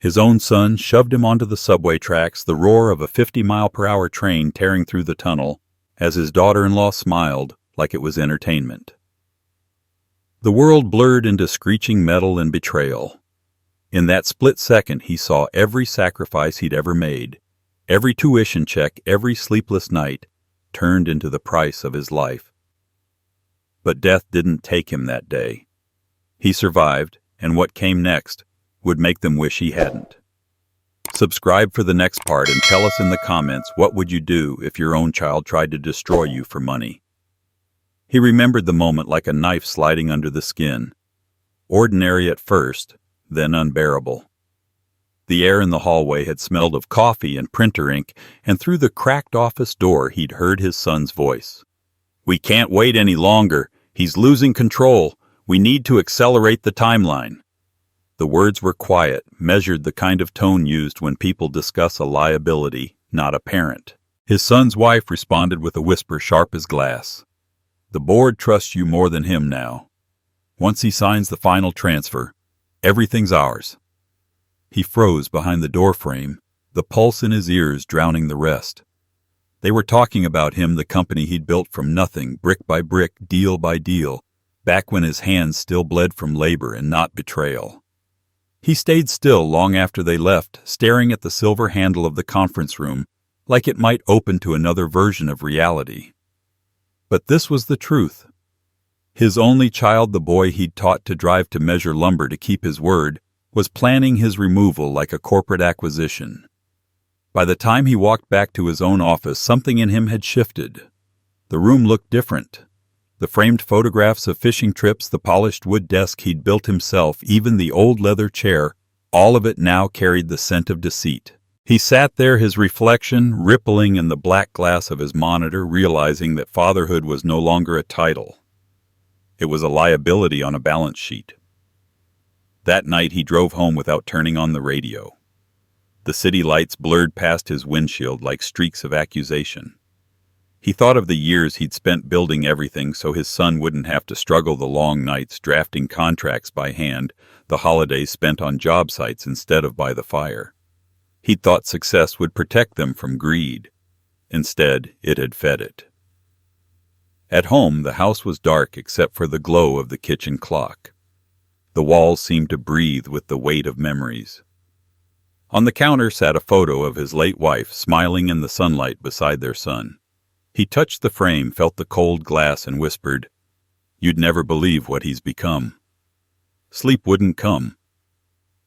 His own son shoved him onto the subway tracks, the roar of a 50-mile-per-hour train tearing through the tunnel, as his daughter-in-law smiled like it was entertainment. The world blurred into screeching metal and betrayal. In that split second, he saw every sacrifice he'd ever made, every tuition check, every sleepless night, turned into the price of his life. But death didn't take him that day. He survived, and what came next would make them wish he hadn't. Subscribe for the next part and tell us in the comments what would you do if your own child tried to destroy you for money. He remembered the moment like a knife sliding under the skin. Ordinary at first, then unbearable. The air in the hallway had smelled of coffee and printer ink, and through the cracked office door he'd heard his son's voice. "We can't wait any longer. He's losing control. We need to accelerate the timeline." The words were quiet, measured, the kind of tone used when people discuss a liability, not a parent. His son's wife responded with a whisper sharp as glass. "The board trusts you more than him now. Once he signs the final transfer, everything's ours." He froze behind the doorframe, the pulse in his ears drowning the rest. They were talking about him, the company he'd built from nothing, brick by brick, deal by deal, back when his hands still bled from labor and not betrayal. He stayed still long after they left, staring at the silver handle of the conference room, like it might open to another version of reality. But this was the truth. His only child, the boy he'd taught to drive to measure lumber to keep his word, was planning his removal like a corporate acquisition. By the time he walked back to his own office, something in him had shifted. The room looked different. The framed photographs of fishing trips, the polished wood desk he'd built himself, even the old leather chair, all of it now carried the scent of deceit. He sat there, his reflection rippling in the black glass of his monitor, realizing that fatherhood was no longer a title. It was a liability on a balance sheet. That night he drove home without turning on the radio. The city lights blurred past his windshield like streaks of accusation. He thought of the years he'd spent building everything so his son wouldn't have to struggle, the long nights drafting contracts by hand, the holidays spent on job sites instead of by the fire. He'd thought success would protect them from greed. Instead, it had fed it. At home, the house was dark except for the glow of the kitchen clock. The walls seemed to breathe with the weight of memories. On the counter sat a photo of his late wife, smiling in the sunlight beside their son. He touched the frame, felt the cold glass, and whispered, "You'd never believe what he's become." Sleep wouldn't come.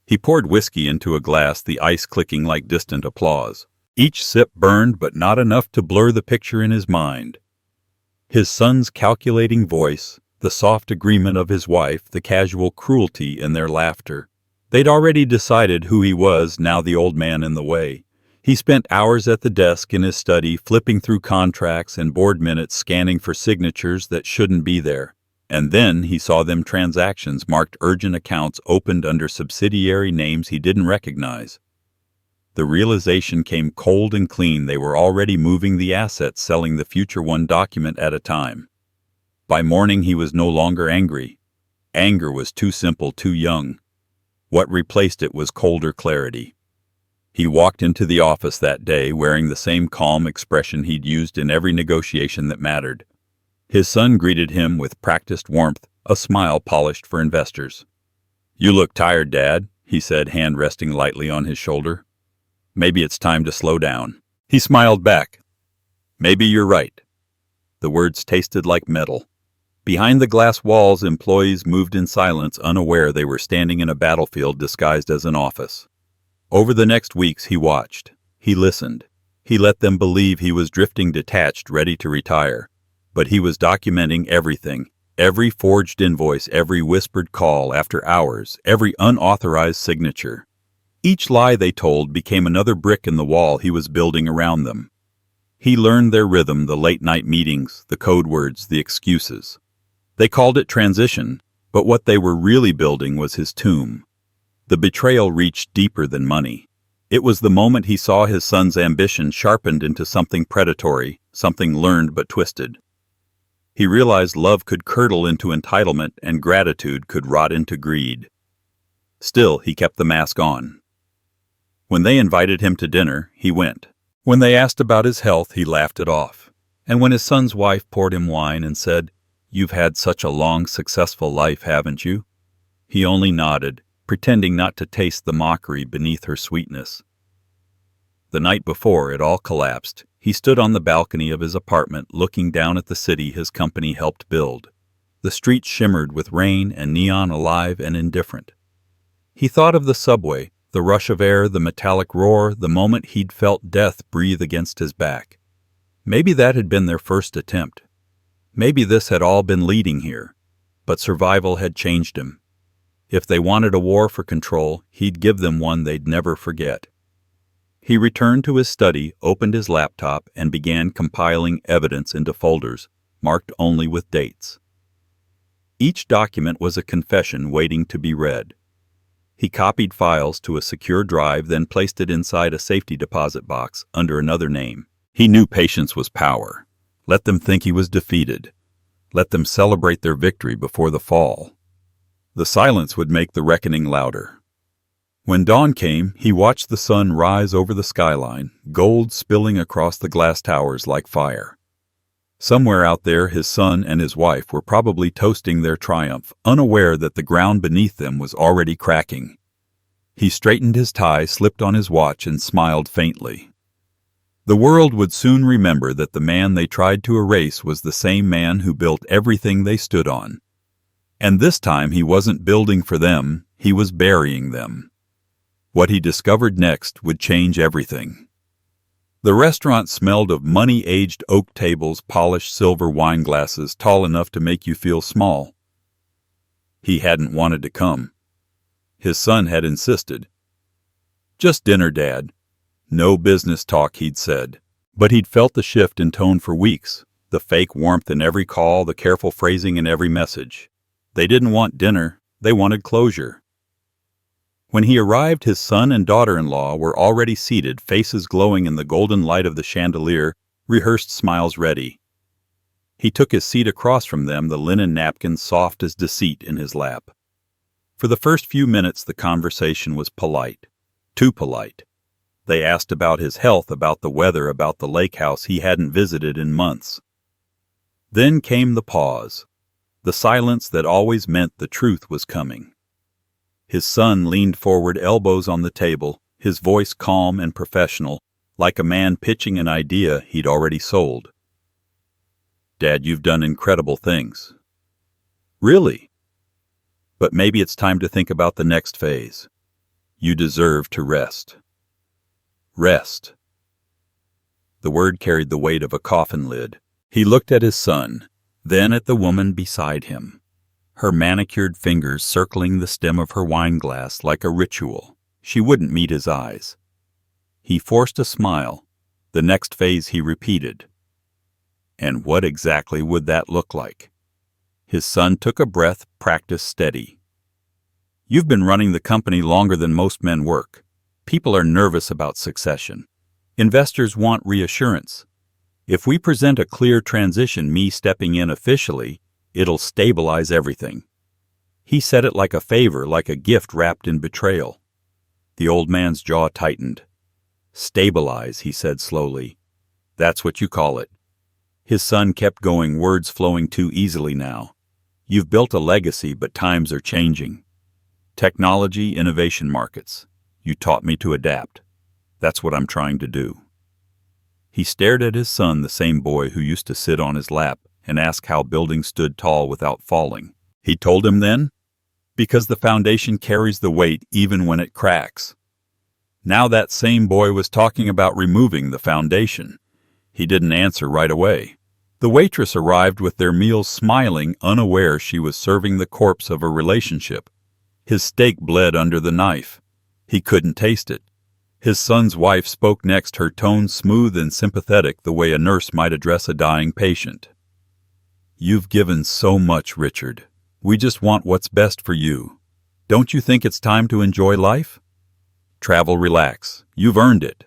He poured whiskey into a glass, the ice clicking like distant applause. Each sip burned, but not enough to blur the picture in his mind. His son's calculating voice, the soft agreement of his wife, the casual cruelty in their laughter. They'd already decided who he was, now the old man in the way. He spent hours at the desk in his study, flipping through contracts and board minutes, scanning for signatures that shouldn't be there. And then he saw them transactions marked urgent, accounts opened under subsidiary names he didn't recognize. The realization came cold and clean. They were already moving the assets, selling the future one document at a time. By morning he was no longer angry. Anger was too simple, too young. What replaced it was colder clarity. He walked into the office that day wearing the same calm expression he'd used in every negotiation that mattered. His son greeted him with practiced warmth, a smile polished for investors. "You look tired, Dad," he said, hand resting lightly on his shoulder. "Maybe it's time to slow down." He smiled back. "Maybe you're right." The words tasted like metal. Behind the glass walls, employees moved in silence, unaware they were standing in a battlefield disguised as an office. Over the next weeks he watched. He listened. He let them believe he was drifting detached, ready to retire. But he was documenting everything, every forged invoice, every whispered call after hours, every unauthorized signature. Each lie they told became another brick in the wall he was building around them. He learned their rhythm, the late-night meetings, the code words, the excuses. They called it transition, but what they were really building was his tomb. The betrayal reached deeper than money. It was the moment he saw his son's ambition sharpened into something predatory, something learned but twisted. He realized love could curdle into entitlement and gratitude could rot into greed. Still, he kept the mask on. When they invited him to dinner, he went. When they asked about his health, he laughed it off. And when his son's wife poured him wine and said, "You've had such a long, successful life, haven't you?" he only nodded, pretending not to taste the mockery beneath her sweetness. The night before it all collapsed, he stood on the balcony of his apartment looking down at the city his company helped build. The streets shimmered with rain and neon, alive and indifferent. He thought of the subway, the rush of air, the metallic roar, the moment he'd felt death breathe against his back. Maybe that had been their first attempt. Maybe this had all been leading here. But survival had changed him. If they wanted a war for control, he'd give them one they'd never forget. He returned to his study, opened his laptop, and began compiling evidence into folders, marked only with dates. Each document was a confession waiting to be read. He copied files to a secure drive, then placed it inside a safety deposit box under another name. He knew patience was power. Let them think he was defeated. Let them celebrate their victory before the fall. The silence would make the reckoning louder. When dawn came, he watched the sun rise over the skyline, gold spilling across the glass towers like fire. Somewhere out there, his son and his wife were probably toasting their triumph, unaware that the ground beneath them was already cracking. He straightened his tie, slipped on his watch, and smiled faintly. The world would soon remember that the man they tried to erase was the same man who built everything they stood on. And this time he wasn't building for them, he was burying them. What he discovered next would change everything. The restaurant smelled of money-aged oak tables, polished silver wine glasses tall enough to make you feel small. He hadn't wanted to come. His son had insisted. "Just dinner, Dad." No business talk, he'd said. But he'd felt the shift in tone for weeks, the fake warmth in every call, the careful phrasing in every message. They didn't want dinner, they wanted closure. When he arrived, his son and daughter-in-law were already seated, faces glowing in the golden light of the chandelier, rehearsed smiles ready. He took his seat across from them, the linen napkin soft as deceit in his lap. For the first few minutes the conversation was polite. Too polite. They asked about his health, about the weather, about the lake house he hadn't visited in months. Then came the pause, the silence that always meant the truth was coming. His son leaned forward, elbows on the table, his voice calm and professional, like a man pitching an idea he'd already sold. "Dad, you've done incredible things." "Really? But maybe it's time to think about the next phase. You deserve to rest." Rest. The word carried the weight of a coffin lid. He looked at his son, then at the woman beside him, her manicured fingers circling the stem of her wine glass like a ritual. She wouldn't meet his eyes. He forced a smile. The next phase he repeated. And what exactly would that look like? His son took a breath, practiced steady. "You've been running the company longer than most men work. People are nervous about succession. Investors want reassurance. If we present a clear transition, me stepping in officially, it'll stabilize everything." He said it like a favor, like a gift wrapped in betrayal. The old man's jaw tightened. "Stabilize," he said slowly. "That's what you call it." His son kept going, words flowing too easily now. "You've built a legacy, but times are changing. Technology, innovation markets. You taught me to adapt. That's what I'm trying to do." He stared at his son, the same boy who used to sit on his lap and ask how buildings stood tall without falling. He told him then, "Because the foundation carries the weight even when it cracks." Now that same boy was talking about removing the foundation. He didn't answer right away. The waitress arrived with their meals, smiling, unaware she was serving the corpse of a relationship. His steak bled under the knife. He couldn't taste it. His son's wife spoke next, her tone smooth and sympathetic, the way a nurse might address a dying patient. "You've given so much, Richard. We just want what's best for you. Don't you think it's time to enjoy life? Travel, relax. You've earned it."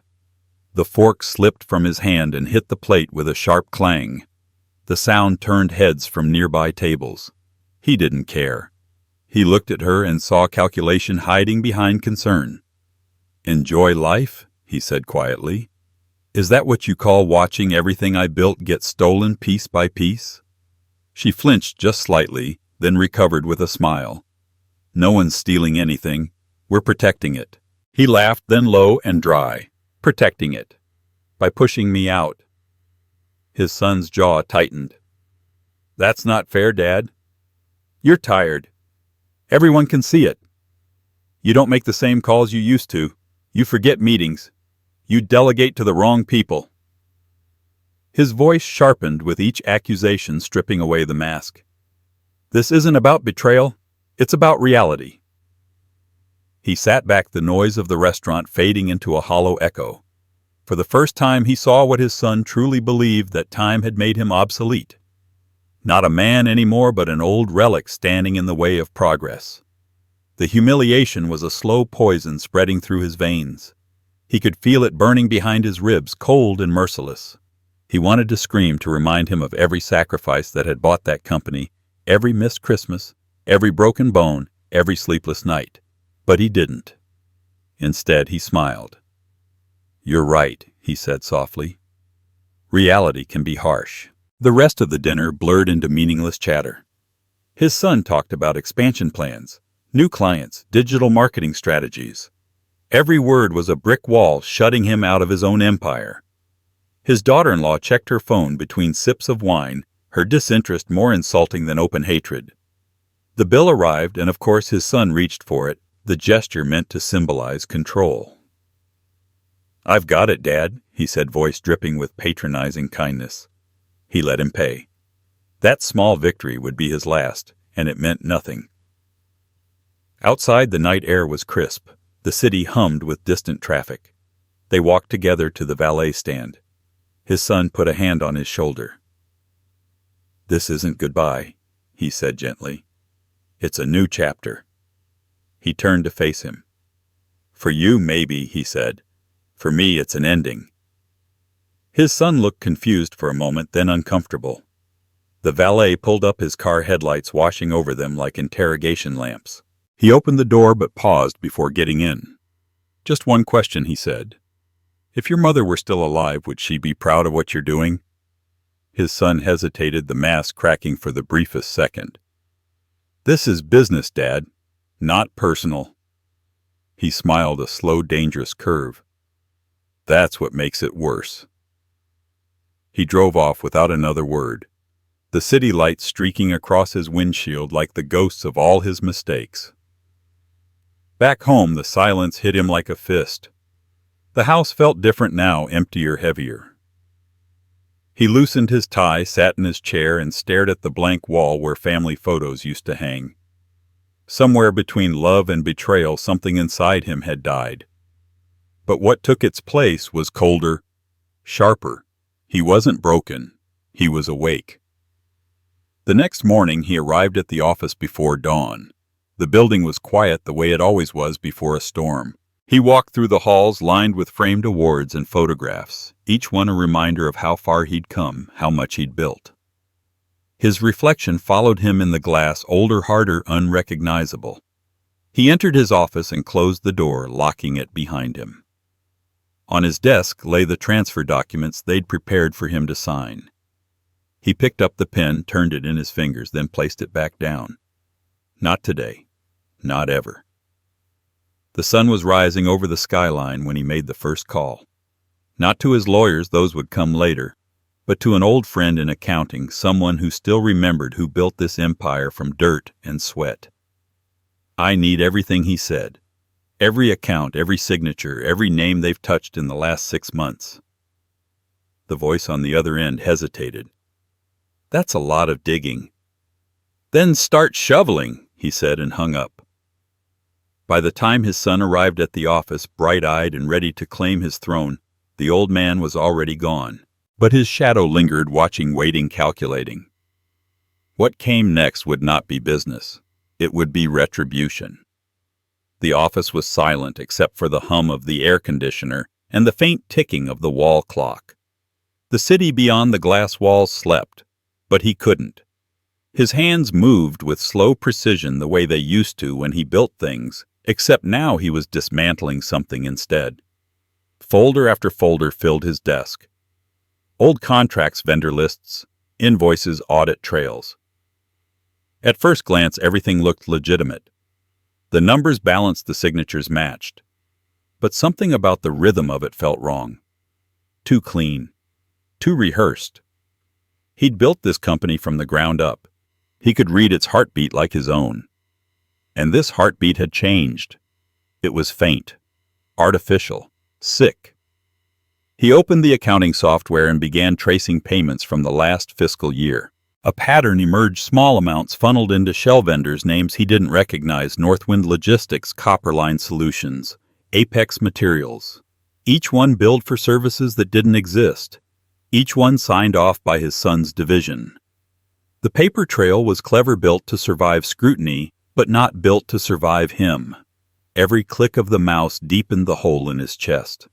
The fork slipped from his hand and hit the plate with a sharp clang. The sound turned heads from nearby tables. He didn't care. He looked at her and saw calculation hiding behind concern. Enjoy life? He said quietly. Is that what you call watching everything I built get stolen piece by piece? She flinched just slightly, then recovered with a smile. No one's stealing anything. We're protecting it. He laughed, then low and dry. Protecting it. By pushing me out. His son's jaw tightened. That's not fair, Dad. You're tired. Everyone can see it. You don't make the same calls you used to. You forget meetings. You delegate to the wrong people. His voice sharpened with each accusation stripping away the mask. This isn't about betrayal. It's about reality. He sat back, the noise of the restaurant fading into a hollow echo. For the first time he saw what his son truly believed, that time had made him obsolete. Not a man anymore, but an old relic standing in the way of progress. The humiliation was a slow poison spreading through his veins. He could feel it burning behind his ribs, cold and merciless. He wanted to scream to remind him of every sacrifice that had bought that company, every missed Christmas, every broken bone, every sleepless night. But he didn't. Instead, he smiled. You're right, he said softly. Reality can be harsh. The rest of the dinner blurred into meaningless chatter. His son talked about expansion plans, new clients, digital marketing strategies. Every word was a brick wall shutting him out of his own empire. His daughter-in-law checked her phone between sips of wine, her disinterest more insulting than open hatred. The bill arrived, and of course his son reached for it, the gesture meant to symbolize control. I've got it, Dad, he said, voice dripping with patronizing kindness. He let him pay. That small victory would be his last, and it meant nothing. Outside, the night air was crisp. The city hummed with distant traffic. They walked together to the valet stand. His son put a hand on his shoulder. This isn't goodbye, he said gently. It's a new chapter. He turned to face him. For you, maybe, he said. For me, it's an ending. His son looked confused for a moment, then uncomfortable. The valet pulled up his car, headlights washing over them like interrogation lamps. He opened the door but paused before getting in. Just one question, he said. If your mother were still alive, would she be proud of what you're doing? His son hesitated, the mask cracking for the briefest second. This is business, Dad, not personal. He smiled, a slow, dangerous curve. That's what makes it worse. He drove off without another word, the city lights streaking across his windshield like the ghosts of all his mistakes. Back home, the silence hit him like a fist. The house felt different now, emptier, heavier. He loosened his tie, sat in his chair, and stared at the blank wall where family photos used to hang. Somewhere between love and betrayal, something inside him had died. But what took its place was colder, sharper. He wasn't broken. He was awake. The next morning, he arrived at the office before dawn. The building was quiet the way it always was before a storm. He walked through the halls lined with framed awards and photographs, each one a reminder of how far he'd come, how much he'd built. His reflection followed him in the glass, older, harder, unrecognizable. He entered his office and closed the door, locking it behind him. On his desk lay the transfer documents they'd prepared for him to sign. He picked up the pen, turned it in his fingers, then placed it back down. Not today. Not ever. The sun was rising over the skyline when he made the first call. Not to his lawyers, those would come later, but to an old friend in accounting, someone who still remembered who built this empire from dirt and sweat. I need everything, he said. Every account, every signature, every name they've touched in the last 6 months. The voice on the other end hesitated. That's a lot of digging. Then start shoveling, he said, and hung up. By the time his son arrived at the office, bright-eyed and ready to claim his throne, the old man was already gone. But his shadow lingered, watching, waiting, calculating. What came next would not be business. It would be retribution. The office was silent except for the hum of the air conditioner and the faint ticking of the wall clock. The city beyond the glass walls slept, but he couldn't. His hands moved with slow precision the way they used to when he built things, Except now he was dismantling something instead. Folder after folder filled his desk. Old contracts, vendor lists, invoices, audit trails. At first glance, everything looked legitimate. The numbers balanced, the signatures matched. But something about the rhythm of it felt wrong. Too clean. Too rehearsed. He'd built this company from the ground up. He could read its heartbeat like his own. And this heartbeat had changed. It was faint, artificial, sick. He opened the accounting software and began tracing payments from the last fiscal year. A pattern emerged: small amounts funneled into shell vendors' names he didn't recognize: Northwind Logistics, Copperline Solutions, Apex Materials. Each one billed for services that didn't exist. Each one signed off by his son's division. The paper trail was clever, built to survive scrutiny, but not built to survive him. Every click of the mouse deepened the hole in his chest.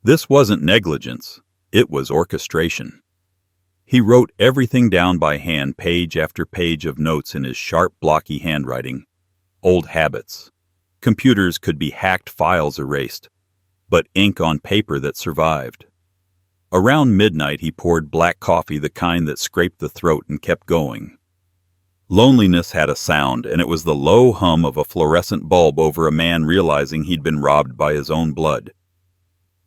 This wasn't negligence, it was orchestration. He wrote everything down by hand, page after page of notes in his sharp, blocky handwriting. Old habits. Computers could be hacked, files erased, but ink on paper that survived. Around midnight he poured black coffee, the kind that scraped the throat, and kept going. Loneliness had a sound, and it was the low hum of a fluorescent bulb over a man realizing he'd been robbed by his own blood.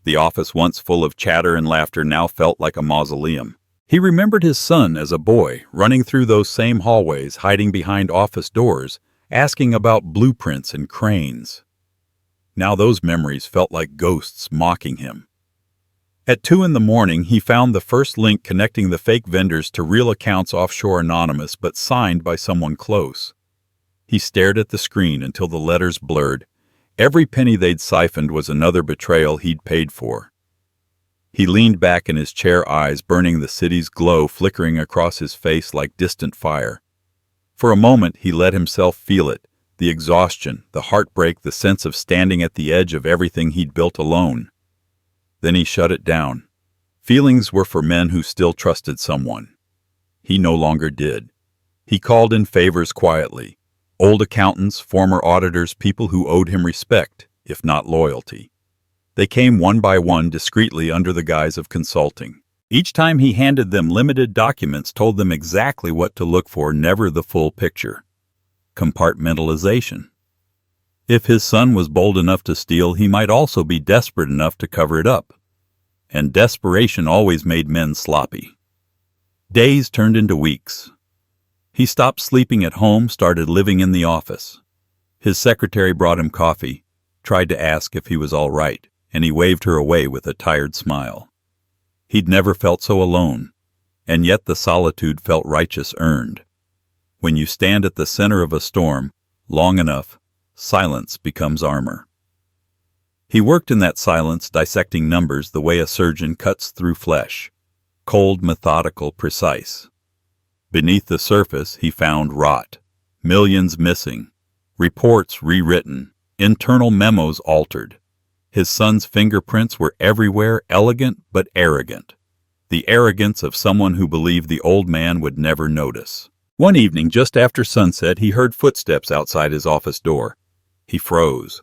The office, once full of chatter and laughter, now felt like a mausoleum. He remembered his son as a boy, running through those same hallways, hiding behind office doors, asking about blueprints and cranes. Now those memories felt like ghosts mocking him. At 2 a.m, he found the first link connecting the fake vendors to real accounts, offshore, anonymous, but signed by someone close. He stared at the screen until the letters blurred. Every penny they'd siphoned was another betrayal he'd paid for. He leaned back in his chair, eyes burning, the city's glow flickering across his face like distant fire. For a moment he let himself feel it, the exhaustion, the heartbreak, the sense of standing at the edge of everything he'd built alone. Then he shut it down. Feelings were for men who still trusted someone. He no longer did. He called in favors quietly. Old accountants, former auditors, people who owed him respect, if not loyalty. They came one by one, discreetly, under the guise of consulting. Each time he handed them limited documents, told them exactly what to look for, never the full picture. Compartmentalization. If his son was bold enough to steal, he might also be desperate enough to cover it up. And desperation always made men sloppy. Days turned into weeks. He stopped sleeping at home, started living in the office. His secretary brought him coffee, tried to ask if he was all right, and he waved her away with a tired smile. He'd never felt so alone, and yet the solitude felt righteous, earned. When you stand at the center of a storm long enough, silence becomes armor. He worked in that silence, dissecting numbers the way a surgeon cuts through flesh. Cold, methodical, precise. Beneath the surface he found rot, millions missing, reports rewritten, internal memos altered. His son's fingerprints were everywhere, elegant but arrogant. The arrogance of someone who believed the old man would never notice. One evening, just after sunset, he heard footsteps outside his office door. He froze.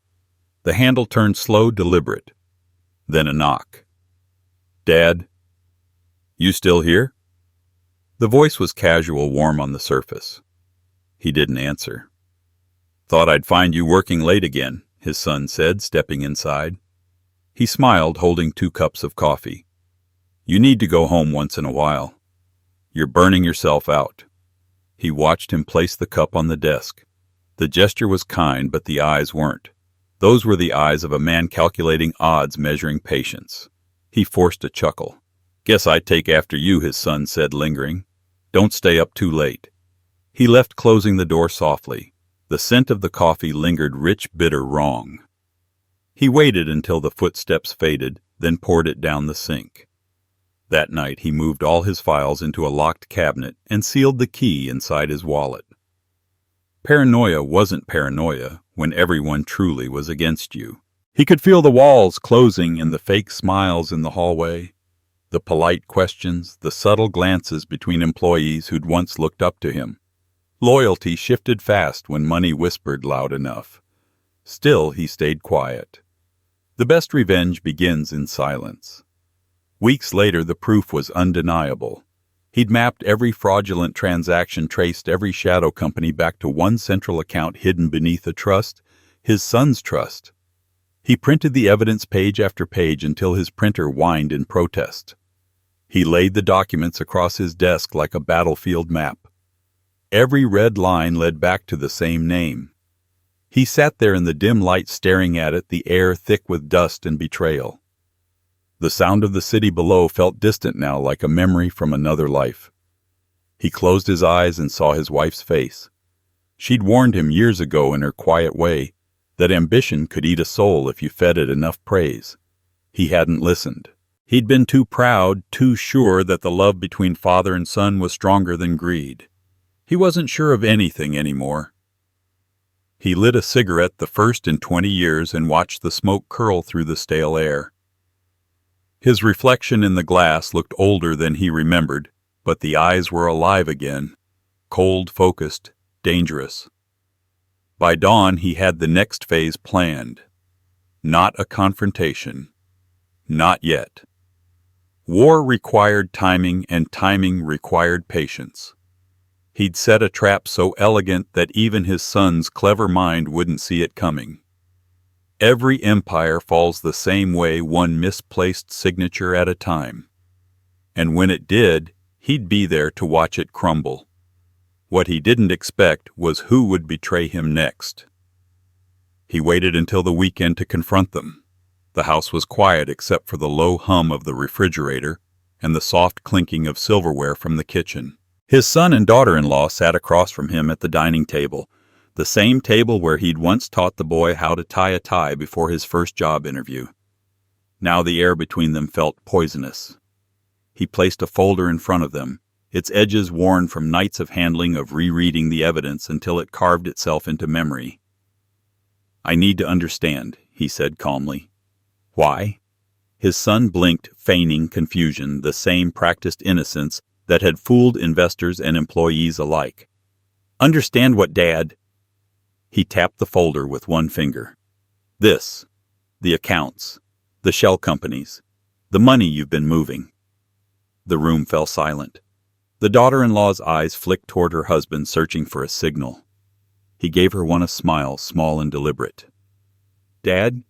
The handle turned slow, deliberate. Then a knock. "Dad, you still here?" The voice was casual, warm on the surface. He didn't answer. "Thought I'd find you working late again," his son said, stepping inside. He smiled, holding 2 cups of coffee. "You need to go home once in a while. You're burning yourself out." He watched him place the cup on the desk. The gesture was kind, but the eyes weren't. Those were the eyes of a man calculating odds, measuring patience. He forced a chuckle. "Guess I'd take after you," his son said, lingering. "Don't stay up too late." He left, closing the door softly. The scent of the coffee lingered, rich, bitter, wrong. He waited until the footsteps faded, then poured it down the sink. That night he moved all his files into a locked cabinet and sealed the key inside his wallet. Paranoia wasn't paranoia when everyone truly was against you. He could feel the walls closing and the fake smiles in the hallway, the polite questions, the subtle glances between employees who'd once looked up to him. Loyalty shifted fast when money whispered loud enough. Still, he stayed quiet. The best revenge begins in silence. Weeks later, the proof was undeniable. He'd mapped every fraudulent transaction, traced every shadow company back to one central account hidden beneath a trust, his son's trust. He printed the evidence page after page until his printer whined in protest. He laid the documents across his desk like a battlefield map. Every red line led back to the same name. He sat there in the dim light staring at it, the air thick with dust and betrayal. The sound of the city below felt distant now, like a memory from another life. He closed his eyes and saw his wife's face. She'd warned him years ago in her quiet way that ambition could eat a soul if you fed it enough praise. He hadn't listened. He'd been too proud, too sure that the love between father and son was stronger than greed. He wasn't sure of anything anymore. He lit a cigarette, the first in 20 years, and watched the smoke curl through the stale air. His reflection in the glass looked older than he remembered, but the eyes were alive again, cold, focused, dangerous. By dawn, he had the next phase planned. Not a confrontation. Not yet. War required timing, and timing required patience. He'd set a trap so elegant that even his son's clever mind wouldn't see it coming. Every empire falls the same way, one misplaced signature at a time. And when it did, he'd be there to watch it crumble. What he didn't expect was who would betray him next. He waited until the weekend to confront them. The house was quiet except for the low hum of the refrigerator and the soft clinking of silverware from the kitchen. His son and daughter-in-law sat across from him at the dining table, the same table where he'd once taught the boy how to tie a tie before his first job interview. Now the air between them felt poisonous. He placed a folder in front of them, its edges worn from nights of handling, of rereading the evidence until it carved itself into memory. "I need to understand," he said calmly. "Why?" His son blinked, feigning confusion, the same practiced innocence that had fooled investors and employees alike. "Understand what, Dad?" He tapped the folder with one finger. "This. The accounts. The shell companies. The money you've been moving." The room fell silent. The daughter-in-law's eyes flicked toward her husband, searching for a signal. He gave her one, a smile, small and deliberate. "Dad,"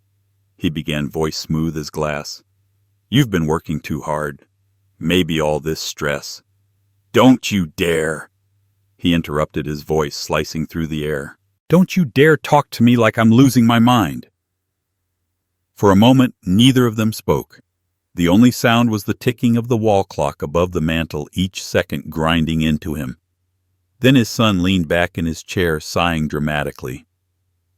he began, voice smooth as glass, "you've been working too hard. Maybe all this stress—" "Don't you dare!" he interrupted, his voice slicing through the air. "Don't you dare talk to me like I'm losing my mind." For a moment, neither of them spoke. The only sound was the ticking of the wall clock above the mantel, each second grinding into him. Then his son leaned back in his chair, sighing dramatically.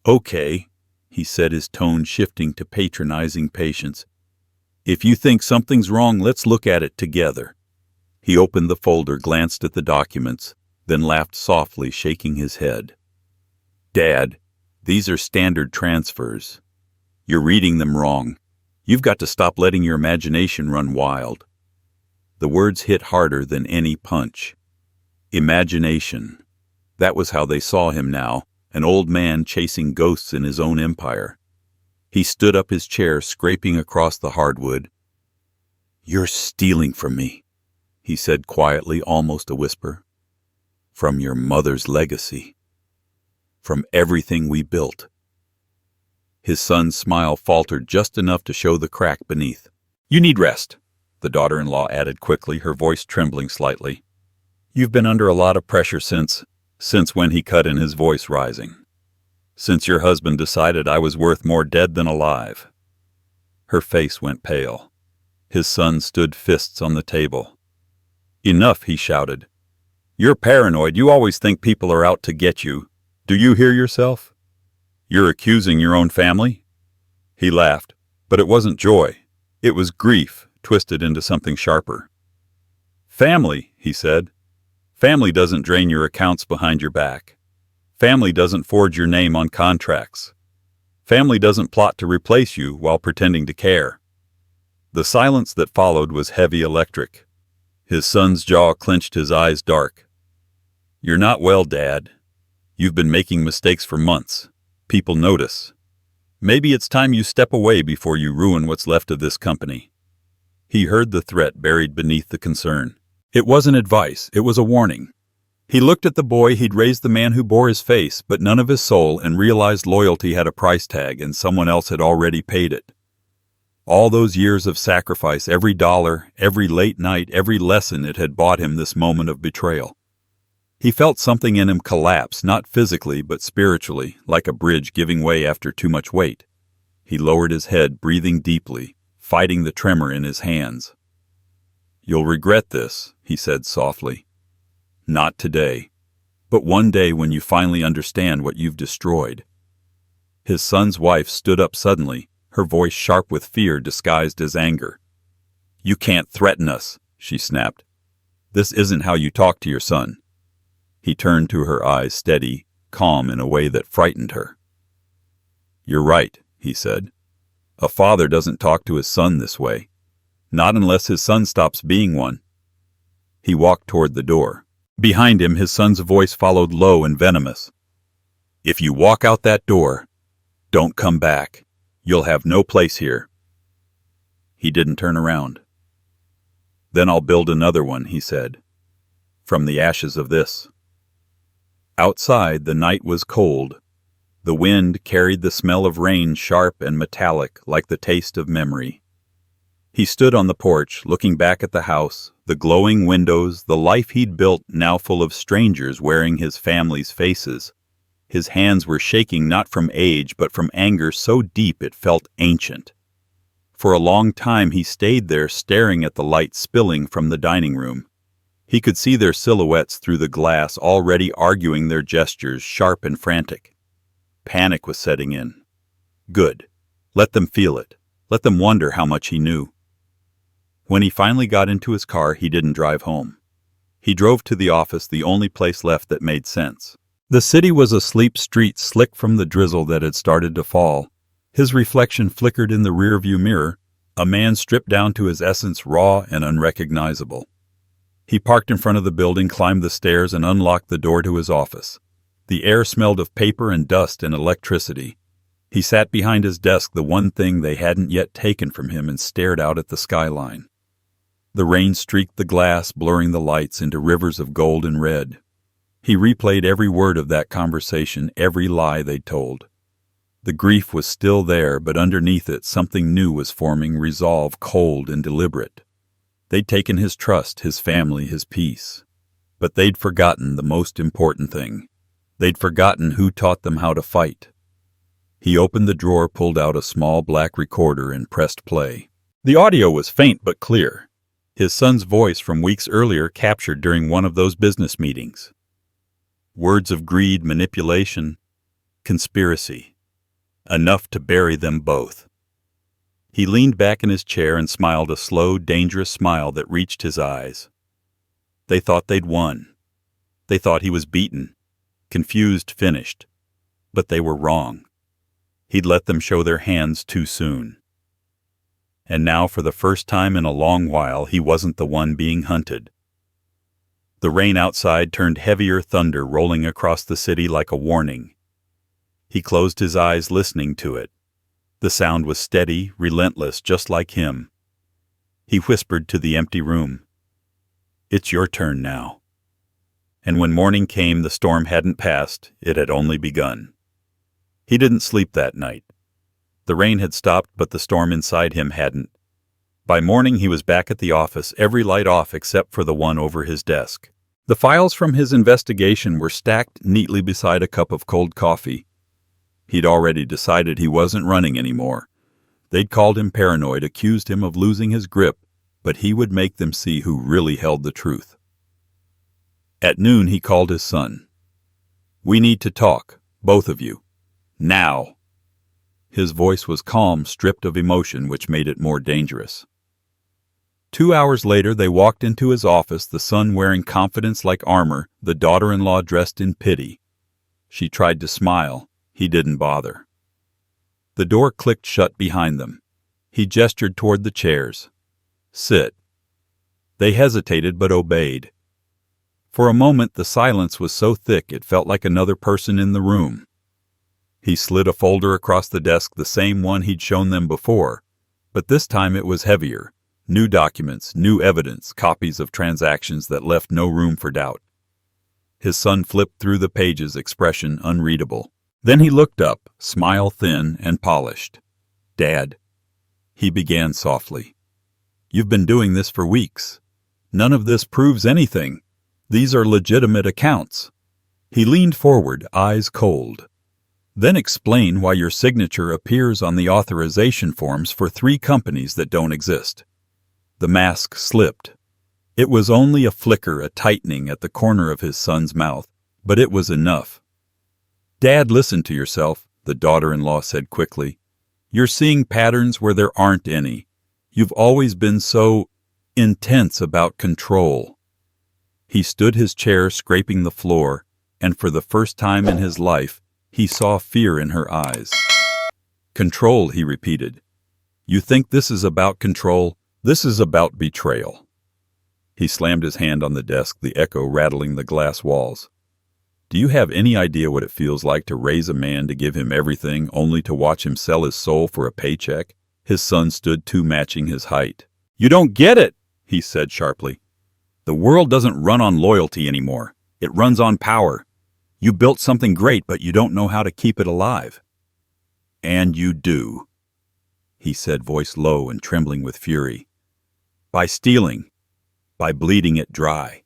"Okay," he said, his tone shifting to patronizing patience. "If you think something's wrong, let's look at it together." He opened the folder, glanced at the documents, then laughed softly, shaking his head. "Dad, these are standard transfers. You're reading them wrong. You've got to stop letting your imagination run wild." The words hit harder than any punch. Imagination. That was how they saw him now, an old man chasing ghosts in his own empire. He stood up, his chair scraping across the hardwood. "You're stealing from me," he said quietly, almost a whisper. "From your mother's legacy. From everything we built." His son's smile faltered just enough to show the crack beneath. "You need rest," the daughter-in-law added quickly, her voice trembling slightly. "You've been under a lot of pressure since when," he cut in, his voice rising. "Since your husband decided I was worth more dead than alive." Her face went pale. His son stood, fists on the table. "Enough," he shouted. "You're paranoid. You always think people are out to get you. Do you hear yourself? You're accusing your own family?" He laughed, but it wasn't joy. It was grief, twisted into something sharper. "Family," he said. "Family doesn't drain your accounts behind your back. Family doesn't forge your name on contracts. Family doesn't plot to replace you while pretending to care." The silence that followed was heavy, electric. His son's jaw clenched, his eyes dark. "You're not well, Dad. You've been making mistakes for months. People notice. Maybe it's time you step away before you ruin what's left of this company." He heard the threat buried beneath the concern. It wasn't advice, it was a warning. He looked at the boy he'd raised, the man who bore his face, but none of his soul, and realized loyalty had a price tag, and someone else had already paid it. All those years of sacrifice, every dollar, every late night, every lesson, it had bought him this moment of betrayal. He felt something in him collapse, not physically, but spiritually, like a bridge giving way after too much weight. He lowered his head, breathing deeply, fighting the tremor in his hands. "You'll regret this," he said softly. "Not today, but one day when you finally understand what you've destroyed." His son's wife stood up suddenly, her voice sharp with fear disguised as anger. "You can't threaten us," she snapped. "This isn't how you talk to your son." He turned to her, eyes steady, calm in a way that frightened her. "You're right," he said. "A father doesn't talk to his son this way. Not unless his son stops being one." He walked toward the door. Behind him, his son's voice followed, low and venomous. "If you walk out that door, don't come back. You'll have no place here." He didn't turn around. "Then I'll build another one," he said, "from the ashes of this." Outside, the night was cold. The wind carried the smell of rain, sharp and metallic, like the taste of memory. He stood on the porch, looking back at the house, the glowing windows, the life he'd built, now full of strangers wearing his family's faces. His hands were shaking, not from age, but from anger so deep it felt ancient. For a long time he stayed there, staring at the light spilling from the dining room. He could see their silhouettes through the glass, already arguing, their gestures sharp and frantic. Panic was setting in. Good. Let them feel it. Let them wonder how much he knew. When he finally got into his car, he didn't drive home. He drove to the office, the only place left that made sense. The city was asleep, streets slick from the drizzle that had started to fall. His reflection flickered in the rearview mirror, a man stripped down to his essence, raw and unrecognizable. He parked in front of the building, climbed the stairs, and unlocked the door to his office. The air smelled of paper and dust and electricity. He sat behind his desk, the one thing they hadn't yet taken from him, and stared out at the skyline. The rain streaked the glass, blurring the lights into rivers of gold and red. He replayed every word of that conversation, every lie they'd told. The grief was still there, but underneath it something new was forming, resolve, cold and deliberate. They'd taken his trust, his family, his peace. But they'd forgotten the most important thing. They'd forgotten who taught them how to fight. He opened the drawer, pulled out a small black recorder, and pressed play. The audio was faint but clear. His son's voice from weeks earlier, captured during one of those business meetings. Words of greed, manipulation, conspiracy. Enough to bury them both. He leaned back in his chair and smiled, a slow, dangerous smile that reached his eyes. They thought they'd won. They thought he was beaten, confused, finished. But they were wrong. He'd let them show their hands too soon. And now, for the first time in a long while, he wasn't the one being hunted. The rain outside turned heavier, thunder rolling across the city like a warning. He closed his eyes, listening to it. The sound was steady, relentless, just like him. He whispered to the empty room, "It's your turn now." And when morning came, the storm hadn't passed, it had only begun. He didn't sleep that night. The rain had stopped, but the storm inside him hadn't. By morning he was back at the office, every light off except for the one over his desk. The files from his investigation were stacked neatly beside a cup of cold coffee. He'd already decided he wasn't running anymore. They'd called him paranoid, accused him of losing his grip, but he would make them see who really held the truth. At noon he called his son. "We need to talk, both of you. Now." His voice was calm, stripped of emotion, which made it more dangerous. 2 hours later they walked into his office, the son wearing confidence like armor, the daughter-in-law dressed in pity. She tried to smile. He didn't bother. The door clicked shut behind them. He gestured toward the chairs. "Sit." They hesitated but obeyed. For a moment the silence was so thick it felt like another person in the room. He slid a folder across the desk, the same one he'd shown them before, but this time it was heavier. New documents, new evidence, copies of transactions that left no room for doubt. His son flipped through the pages, expression unreadable. Then he looked up, smile thin and polished. "Dad," he began softly, "you've been doing this for weeks. None of this proves anything. These are legitimate accounts." He leaned forward, eyes cold. "Then explain why your signature appears on the authorization forms for 3 companies that don't exist." The mask slipped. It was only a flicker, a tightening at the corner of his son's mouth, but it was enough. "Dad, listen to yourself," the daughter-in-law said quickly. "You're seeing patterns where there aren't any. You've always been so intense about control." He stood his chair, scraping the floor, and for the first time in his life, he saw fear in her eyes. "Control," he repeated. "You think this is about control? This is about betrayal." He slammed his hand on the desk, the echo rattling the glass walls. "Do you have any idea what it feels like to raise a man to give him everything only to watch him sell his soul for a paycheck?" His son stood 2 matching his height. "You don't get it," he said sharply. "The world doesn't run on loyalty anymore. It runs on power. You built something great, but you don't know how to keep it alive." "And you do," he said, voice low and trembling with fury. "By stealing, by bleeding it dry."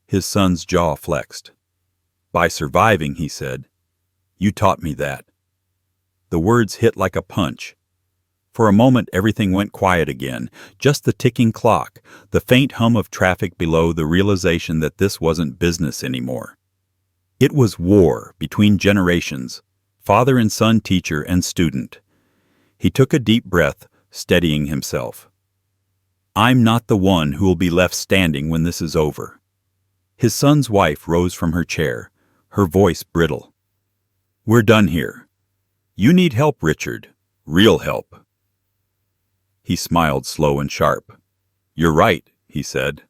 His son's jaw flexed. "By surviving," he said. "You taught me that." The words hit like a punch. For a moment everything went quiet again, just the ticking clock, the faint hum of traffic below, the realization that this wasn't business anymore. It was war between generations, father and son, teacher and student. He took a deep breath, steadying himself. "I'm not the one who will be left standing when this is over." His son's wife rose from her chair, her voice brittle. "We're done here. You need help, Richard. Real help." He smiled slow and sharp. "You're right," he said.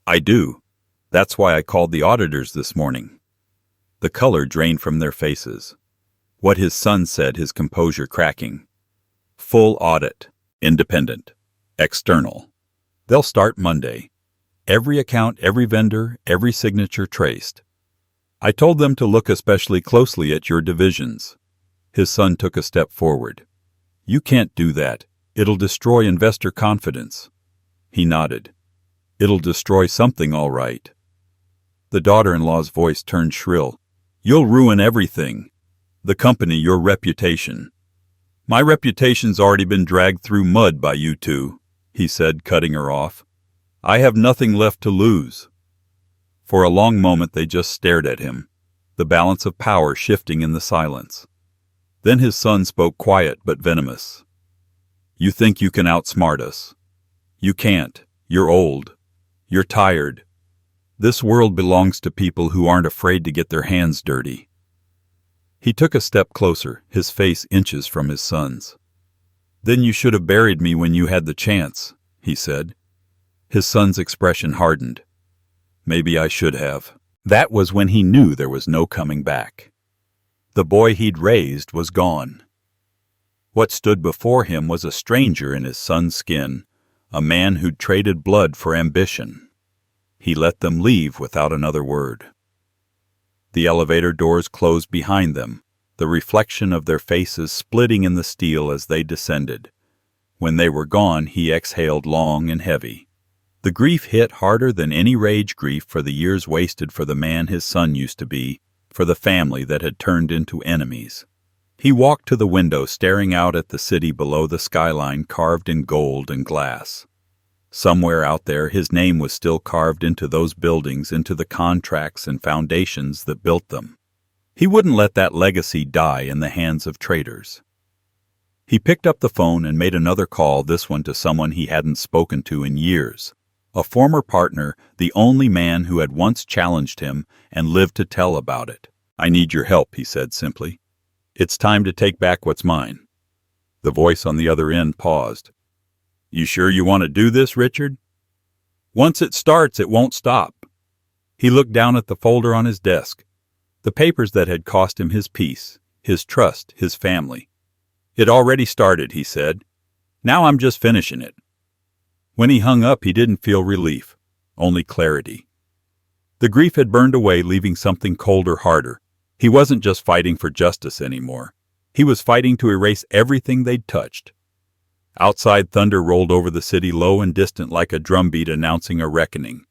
"I do. That's why I called the auditors this morning." The color drained from their faces. What his son said, his composure cracking. "Full audit. Independent. External. They'll start Monday. Every account, every vendor, every signature traced. I told them to look especially closely at your divisions." His son took a step forward. "You can't do that. It'll destroy investor confidence." He nodded. "It'll destroy something, all right." The daughter-in-law's voice turned shrill. "You'll ruin everything. The company, your reputation." "My reputation's already been dragged through mud by you 2, he said, cutting her off. "I have nothing left to lose." For a long moment they just stared at him, the balance of power shifting in the silence. Then his son spoke, quiet but venomous. "You think you can outsmart us. You can't. You're old. You're tired. This world belongs to people who aren't afraid to get their hands dirty." He took a step closer, his face inches from his son's. "Then you should have buried me when you had the chance," he said. His son's expression hardened. "Maybe I should have." That was when he knew there was no coming back. The boy he'd raised was gone. What stood before him was a stranger in his son's skin, a man who'd traded blood for ambition. He let them leave without another word. The elevator doors closed behind them, the reflection of their faces splitting in the steel as they descended. When they were gone, he exhaled long and heavy. The grief hit harder than any rage grief for the years wasted for the man his son used to be, for the family that had turned into enemies. He walked to the window, staring out at the city below, the skyline carved in gold and glass. Somewhere out there, his name was still carved into those buildings, into the contracts and foundations that built them. He wouldn't let that legacy die in the hands of traitors. He picked up the phone and made another call, this one to someone he hadn't spoken to in years. A former partner, the only man who had once challenged him and lived to tell about it. "I need your help," he said simply. "It's time to take back what's mine." The voice on the other end paused. "You sure you want to do this, Richard?" "Once it starts, it won't stop." He looked down at the folder on his desk, the papers that had cost him his peace, his trust, his family. "It already started," he said. "Now I'm just finishing it." When he hung up, he didn't feel relief, only clarity. The grief had burned away, leaving something colder, harder. He wasn't just fighting for justice anymore. He was fighting to erase everything they'd touched. Outside, thunder rolled over the city, low and distant like a drumbeat announcing a reckoning.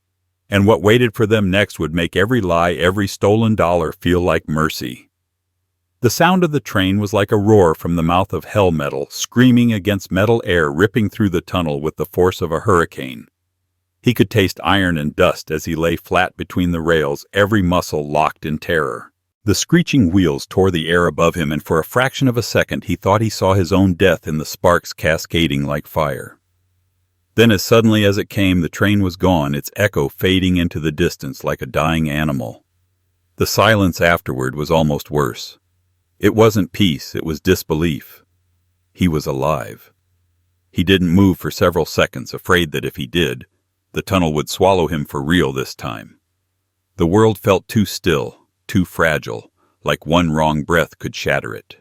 And what waited for them next would make every lie, every stolen dollar feel like mercy. The sound of the train was like a roar from the mouth of hell, metal screaming against metal, air ripping through the tunnel with the force of a hurricane. He could taste iron and dust as he lay flat between the rails, every muscle locked in terror. The screeching wheels tore the air above him, and for a fraction of a second he thought he saw his own death in the sparks cascading like fire. Then, as suddenly as it came, the train was gone, its echo fading into the distance like a dying animal. The silence afterward was almost worse. It wasn't peace, it was disbelief. He was alive. He didn't move for several seconds, afraid that if he did, the tunnel would swallow him for real this time. The world felt too still, too fragile, like one wrong breath could shatter it.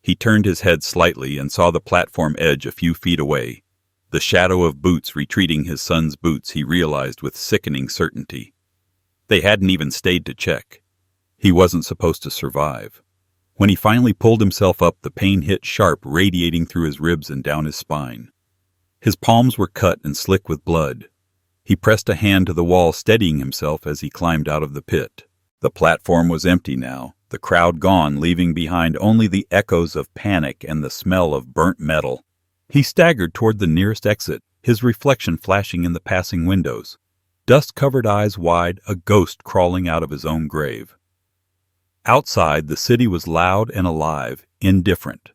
He turned his head slightly and saw the platform edge a few feet away, the shadow of boots retreating, his son's boots, he realized with sickening certainty. They hadn't even stayed to check. He wasn't supposed to survive. When he finally pulled himself up, the pain hit sharp, radiating through his ribs and down his spine. His palms were cut and slick with blood. He pressed a hand to the wall, steadying himself as he climbed out of the pit. The platform was empty now, the crowd gone, leaving behind only the echoes of panic and the smell of burnt metal. He staggered toward the nearest exit, his reflection flashing in the passing windows. Dust-covered eyes wide, a ghost crawling out of his own grave. Outside, the city was loud and alive, indifferent.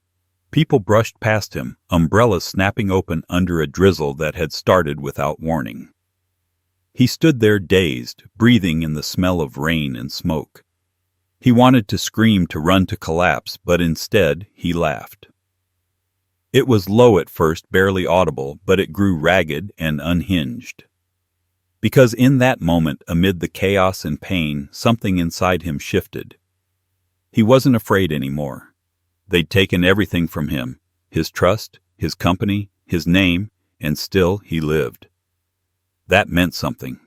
People brushed past him, umbrellas snapping open under a drizzle that had started without warning. He stood there dazed, breathing in the smell of rain and smoke. He wanted to scream, to run, to collapse, but instead he laughed. It was low at first, barely audible, but it grew ragged and unhinged. Because in that moment, amid the chaos and pain, something inside him shifted. He wasn't afraid anymore. They'd taken everything from him, his trust, his company, his name, and still he lived. That meant something.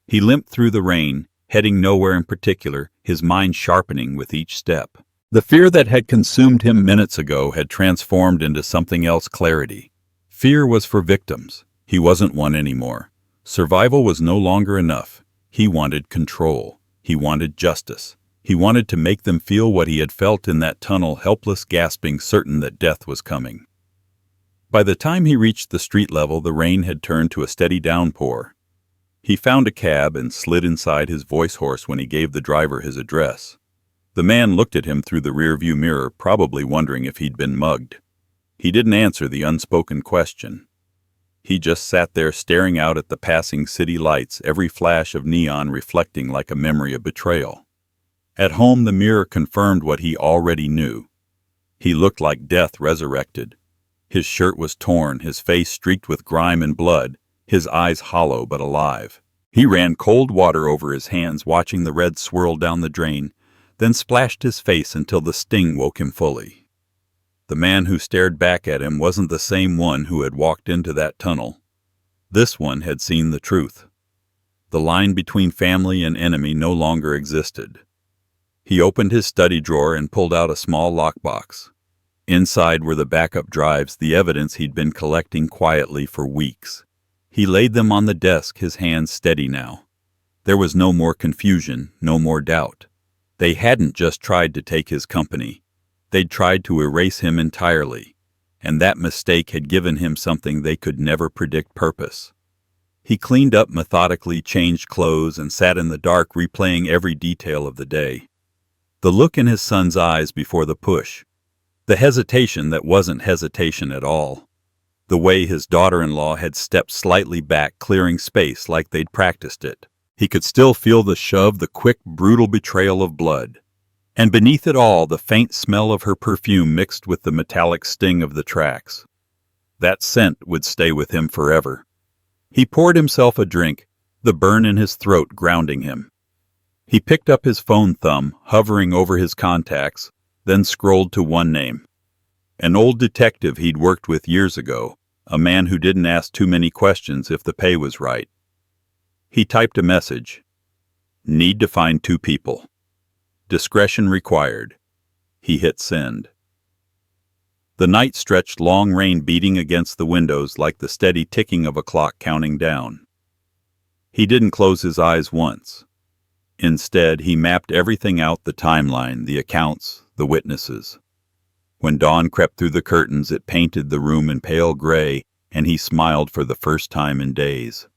He limped through the rain, heading nowhere in particular, his mind sharpening with each step. The fear that had consumed him minutes ago had transformed into something else, clarity. Fear was for victims. He wasn't one anymore. Survival was no longer enough. He wanted control. He wanted justice. He wanted to make them feel what he had felt in that tunnel, helpless, gasping, certain that death was coming. By the time he reached the street level, the rain had turned to a steady downpour. He found a cab and slid inside, his voice hoarse when he gave the driver his address. The man looked at him through the rearview mirror, probably wondering if he'd been mugged. He didn't answer the unspoken question. He just sat there staring out at the passing city lights, every flash of neon reflecting like a memory of betrayal. At home, the mirror confirmed what he already knew. He looked like death resurrected. His shirt was torn, his face streaked with grime and blood, his eyes hollow but alive. He ran cold water over his hands, watching the red swirl down the drain, then splashed his face until the sting woke him fully. The man who stared back at him wasn't the same one who had walked into that tunnel. This one had seen the truth. The line between family and enemy no longer existed. He opened his study drawer and pulled out a small lockbox. Inside were the backup drives, the evidence he'd been collecting quietly for weeks. He laid them on the desk, his hands steady now. There was no more confusion, no more doubt. They hadn't just tried to take his company. They'd tried to erase him entirely, and that mistake had given him something they could never predict: purpose. He cleaned up methodically, changed clothes, and sat in the dark, replaying every detail of the day. The look in his son's eyes before the push. The hesitation that wasn't hesitation at all. The way his daughter-in-law had stepped slightly back, clearing space like they'd practiced it. He could still feel the shove, the quick, brutal betrayal of blood. And beneath it all, the faint smell of her perfume mixed with the metallic sting of the tracks. That scent would stay with him forever. He poured himself a drink, the burn in his throat grounding him. He picked up his phone thumb, hovering over his contacts, then scrolled to one name. An old detective he'd worked with years ago, a man who didn't ask too many questions if the pay was right. He typed a message. Need to find 2 people. Discretion required. He hit send. The night stretched, long rain beating against the windows like the steady ticking of a clock counting down. He didn't close his eyes once. Instead, he mapped everything out, the timeline, the accounts, the witnesses. When dawn crept through the curtains, it painted the room in pale gray, and he smiled for the first time in days.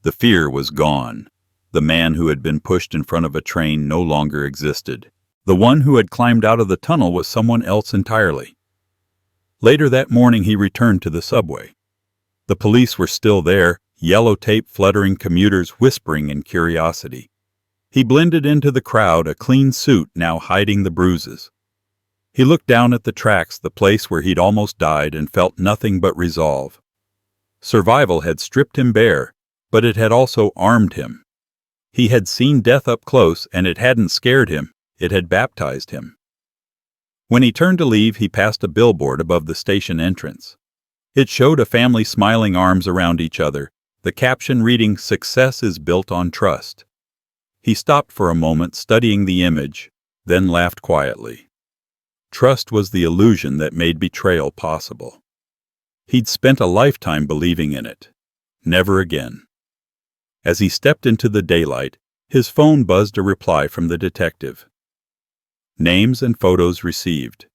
The fear was gone. The man who had been pushed in front of a train no longer existed. The one who had climbed out of the tunnel was someone else entirely. Later that morning, he returned to the subway. The police were still there, yellow tape fluttering, commuters whispering in curiosity. He blended into the crowd, a clean suit now hiding the bruises. He looked down at the tracks, the place where he'd almost died, and felt nothing but resolve. Survival had stripped him bare, but it had also armed him. He had seen death up close, and it hadn't scared him, it had baptized him. When he turned to leave, he passed a billboard above the station entrance. It showed a family smiling, arms around each other, the caption reading, "Success is built on trust." He stopped for a moment, studying the image, then laughed quietly. Trust was the illusion that made betrayal possible. He'd spent a lifetime believing in it. Never again. As he stepped into the daylight, his phone buzzed a reply from the detective. Names and photos received.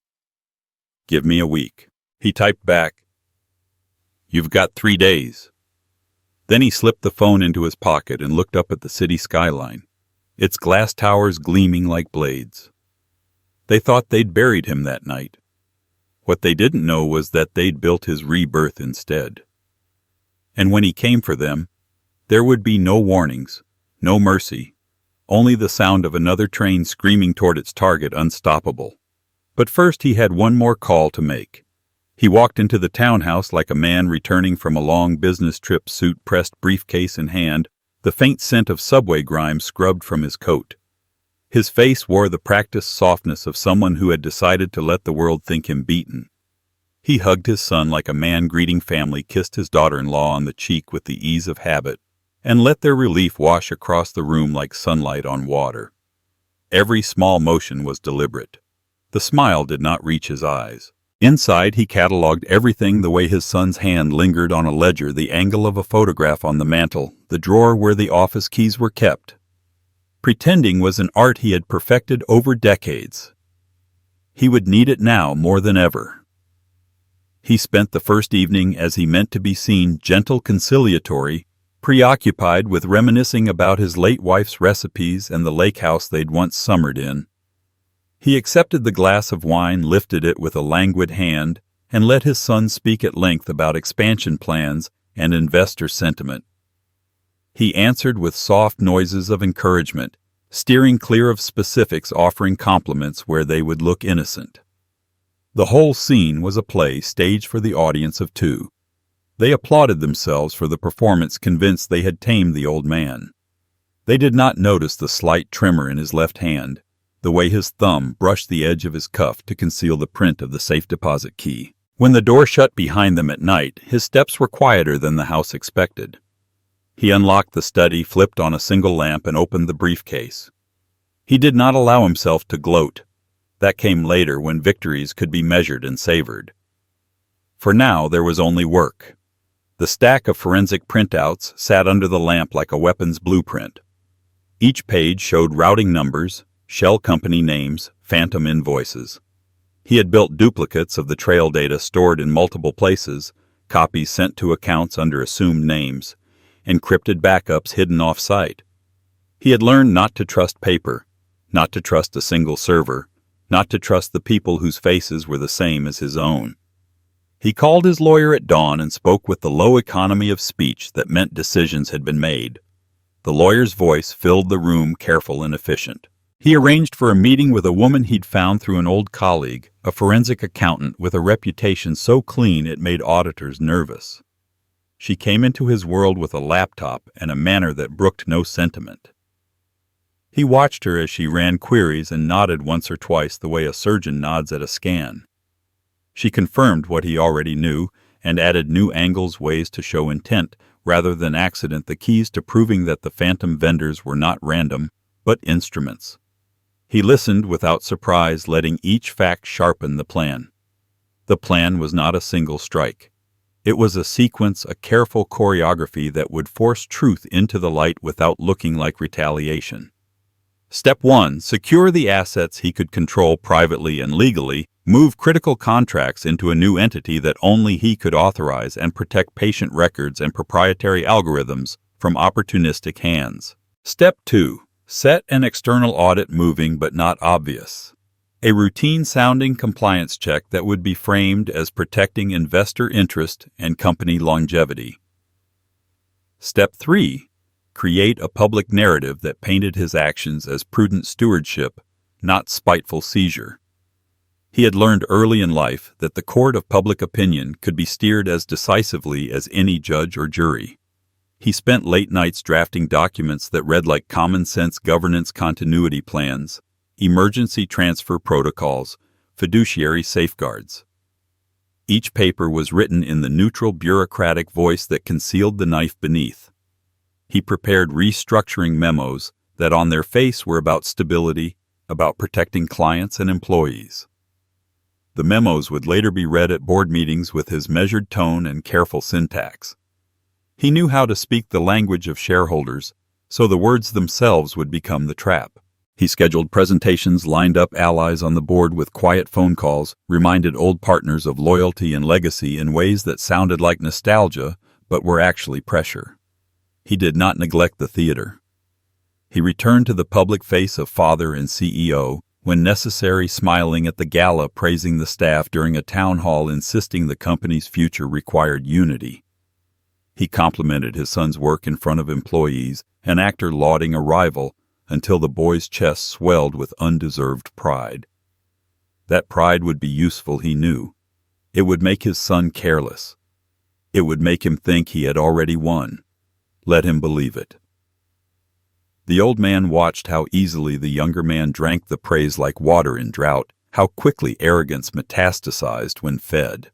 Give me a week. He typed back. You've got 3 days. Then he slipped the phone into his pocket and looked up at the city skyline, its glass towers gleaming like blades. They thought they'd buried him that night. What they didn't know was that they'd built his rebirth instead. And when he came for them, there would be no warnings, no mercy, only the sound of another train screaming toward its target, unstoppable. But first he had one more call to make. He walked into the townhouse like a man returning from a long business trip, suit pressed, briefcase in hand, the faint scent of subway grime scrubbed from his coat. His face wore the practiced softness of someone who had decided to let the world think him beaten. He hugged his son like a man greeting family, kissed his daughter-in-law on the cheek with the ease of habit, and let their relief wash across the room like sunlight on water. Every small motion was deliberate. The smile did not reach his eyes. Inside, he cataloged everything, the way his son's hand lingered on a ledger, the angle of a photograph on the mantel, the drawer where the office keys were kept. Pretending was an art he had perfected over decades. He would need it now more than ever. He spent the first evening as he meant to be seen, gentle, conciliatory, preoccupied with reminiscing about his late wife's recipes and the lake house they'd once summered in. He accepted the glass of wine, lifted it with a languid hand, and let his son speak at length about expansion plans and investor sentiment. He answered with soft noises of encouragement, steering clear of specifics, offering compliments where they would look innocent. The whole scene was a play staged for the audience of 2. They applauded themselves for the performance, convinced they had tamed the old man. They did not notice the slight tremor in his left hand, the way his thumb brushed the edge of his cuff to conceal the print of the safe deposit key. When the door shut behind them at night, his steps were quieter than the house expected. He unlocked the study, flipped on a single lamp, and opened the briefcase. He did not allow himself to gloat. That came later, when victories could be measured and savored. For now, there was only work. The stack of forensic printouts sat under the lamp like a weapon's blueprint. Each page showed routing numbers, shell company names, phantom invoices. He had built duplicates of the trail data stored in multiple places, copies sent to accounts under assumed names, encrypted backups hidden off-site. He had learned not to trust paper, not to trust a single server, not to trust the people whose faces were the same as his own. He called his lawyer at dawn and spoke with the low economy of speech that meant decisions had been made. The lawyer's voice filled the room, careful and efficient. He arranged for a meeting with a woman he'd found through an old colleague, a forensic accountant with a reputation so clean it made auditors nervous. She came into his world with a laptop and a manner that brooked no sentiment. He watched her as she ran queries and nodded once or twice the way a surgeon nods at a scan. She confirmed what he already knew and added new angles, ways to show intent rather than accident, the keys to proving that the phantom vendors were not random, but instruments. He listened without surprise, letting each fact sharpen the plan. The plan was not a single strike. It was a sequence, a careful choreography that would force truth into the light without looking like retaliation. Step 1. Secure the assets he could control privately and legally, move critical contracts into a new entity that only he could authorize, and protect patient records and proprietary algorithms from opportunistic hands. Step 2. Set an external audit moving but not obvious. A routine-sounding compliance check that would be framed as protecting investor interest and company longevity. Step 3. Create a public narrative that painted his actions as prudent stewardship, not spiteful seizure. He had learned early in life that the court of public opinion could be steered as decisively as any judge or jury. He spent late nights drafting documents that read like common-sense governance continuity plans, emergency transfer protocols, fiduciary safeguards. Each paper was written in the neutral bureaucratic voice that concealed the knife beneath. He prepared restructuring memos that on their face were about stability, about protecting clients and employees. The memos would later be read at board meetings with his measured tone and careful syntax. He knew how to speak the language of shareholders, so the words themselves would become the trap. He scheduled presentations, lined up allies on the board with quiet phone calls, reminded old partners of loyalty and legacy in ways that sounded like nostalgia but were actually pressure. He did not neglect the theater. He returned to the public face of father and CEO, when necessary, smiling at the gala, praising the staff during a town hall, insisting the company's future required unity. He complimented his son's work in front of employees, an actor lauding a rival, until the boy's chest swelled with undeserved pride. That pride would be useful, he knew. It would make his son careless. It would make him think he had already won. Let him believe it. The old man watched how easily the younger man drank the praise like water in drought, how quickly arrogance metastasized when fed.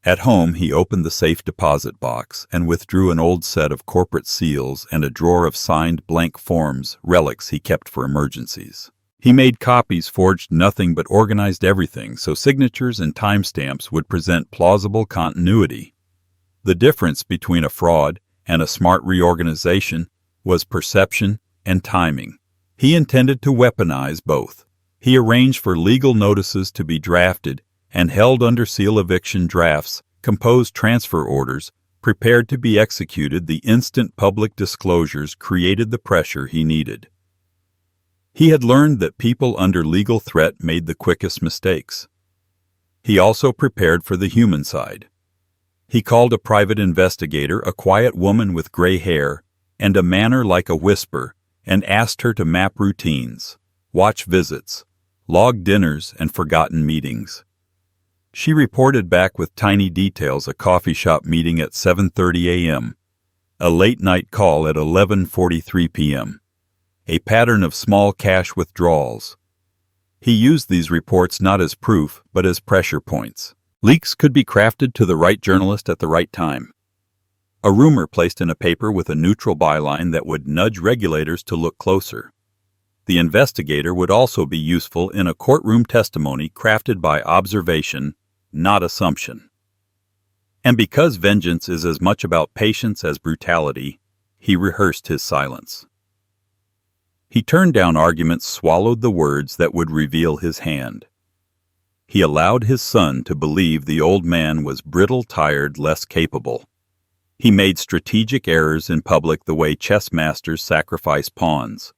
At home, he opened the safe deposit box and withdrew an old set of corporate seals and a drawer of signed blank forms, relics he kept for emergencies. He made copies, forged nothing but organized everything so signatures and timestamps would present plausible continuity. The difference between a fraud and a smart reorganization was perception and timing. He intended to weaponize both. He arranged for legal notices to be drafted and held under seal eviction drafts, composed transfer orders, prepared to be executed. The instant public disclosures created the pressure he needed. He had learned that people under legal threat made the quickest mistakes. He also prepared for the human side. He called a private investigator, a quiet woman with gray hair and a manner like a whisper, and asked her to map routines, watch visits, log dinners and forgotten meetings. She reported back with tiny details: a coffee shop meeting at 7:30 a.m., a late-night call at 11:43 p.m., a pattern of small cash withdrawals. He used these reports not as proof, but as pressure points. Leaks could be crafted to the right journalist at the right time. A rumor placed in a paper with a neutral byline that would nudge regulators to look closer. The investigator would also be useful in a courtroom testimony crafted by observation, not assumption. And because vengeance is as much about patience as brutality, he rehearsed his silence. He turned down arguments, swallowed the words that would reveal his hand. He allowed his son to believe the old man was brittle, tired, less capable. He made strategic errors in public the way chess masters sacrifice pawns.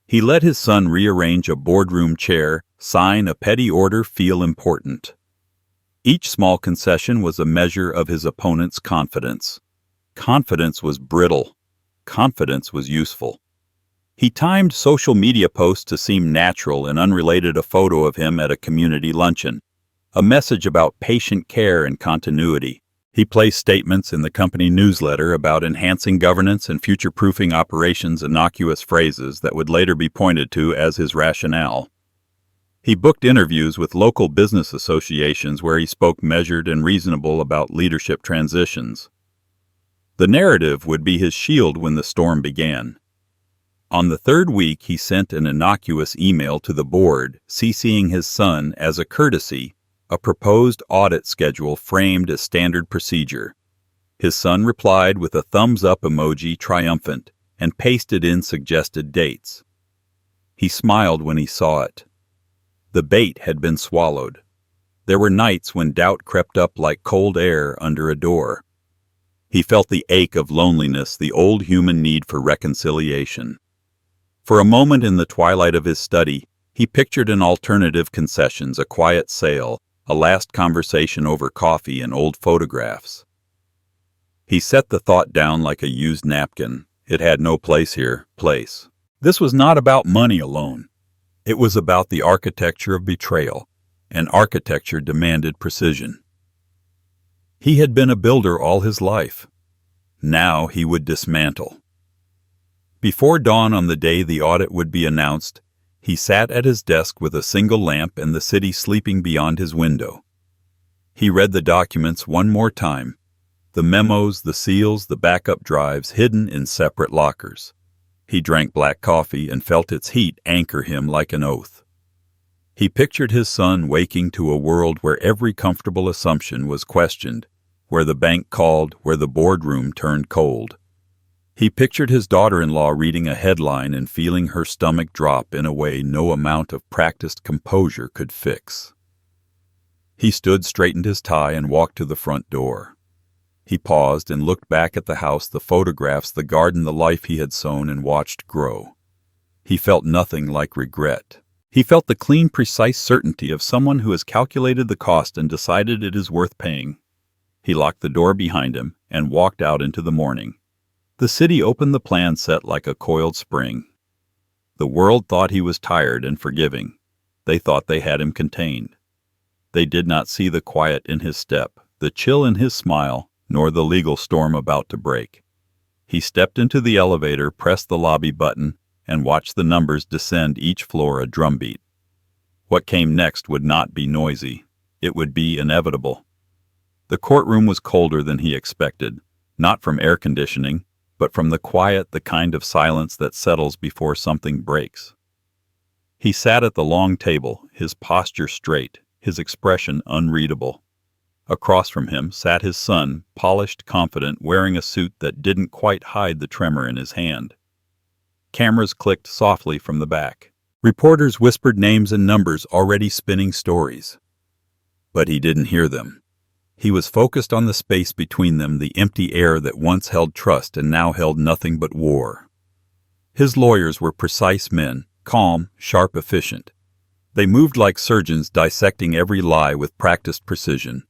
He let his son rearrange a boardroom chair, sign a petty order, feel important. Each small concession was a measure of his opponent's confidence. Confidence was brittle. Confidence was useful. He timed social media posts to seem natural and unrelated: a photo of him at a community luncheon, a message about patient care and continuity. He placed statements in the company newsletter about enhancing governance and future-proofing operations, innocuous phrases that would later be pointed to as his rationale. He booked interviews with local business associations where he spoke measured and reasonable about leadership transitions. The narrative would be his shield when the storm began. On the third week, he sent an innocuous email to the board, CCing his son as a courtesy, a proposed audit schedule framed as standard procedure. His son replied with a thumbs-up emoji, triumphant, and pasted in suggested dates. He smiled when he saw it. The bait had been swallowed. There were nights when doubt crept up like cold air under a door. He felt the ache of loneliness, the old human need for reconciliation. For a moment in the twilight of his study, he pictured an alternative concessions, a quiet sale, a last conversation over coffee and old photographs. He set the thought down like a used napkin. It had no place here. This was not about money alone. It was about the architecture of betrayal, and architecture demanded precision. He had been a builder all his life. Now he would dismantle. Before dawn on the day the audit would be announced, he sat at his desk with a single lamp and the city sleeping beyond his window. He read the documents one more time, the memos, the seals, the backup drives hidden in separate lockers. He drank black coffee and felt its heat anchor him like an oath. He pictured his son waking to a world where every comfortable assumption was questioned, where the bank called, where the boardroom turned cold. He pictured his daughter-in-law reading a headline and feeling her stomach drop in a way no amount of practiced composure could fix. He stood, straightened his tie, and walked to the front door. He paused and looked back at the house, the photographs, the garden, the life he had sown and watched grow. He felt nothing like regret. He felt the clean, precise certainty of someone who has calculated the cost and decided it is worth paying. He locked the door behind him and walked out into the morning. The city opened the plan set like a coiled spring. The world thought he was tired and forgiving. They thought they had him contained. They did not see the quiet in his step, the chill in his smile, nor the legal storm about to break. He stepped into the elevator, pressed the lobby button, and watched the numbers descend, each floor a drumbeat. What came next would not be noisy. It would be inevitable. The courtroom was colder than he expected, not from air conditioning, but from the quiet, the kind of silence that settles before something breaks. He sat at the long table, his posture straight, his expression unreadable. Across from him sat his son, polished, confident, wearing a suit that didn't quite hide the tremor in his hand. Cameras clicked softly from the back. Reporters whispered names and numbers, already spinning stories. But he didn't hear them. He was focused on the space between them, the empty air that once held trust and now held nothing but war. His lawyers were precise men, calm, sharp, efficient. They moved like surgeons, dissecting every lie with practiced precision.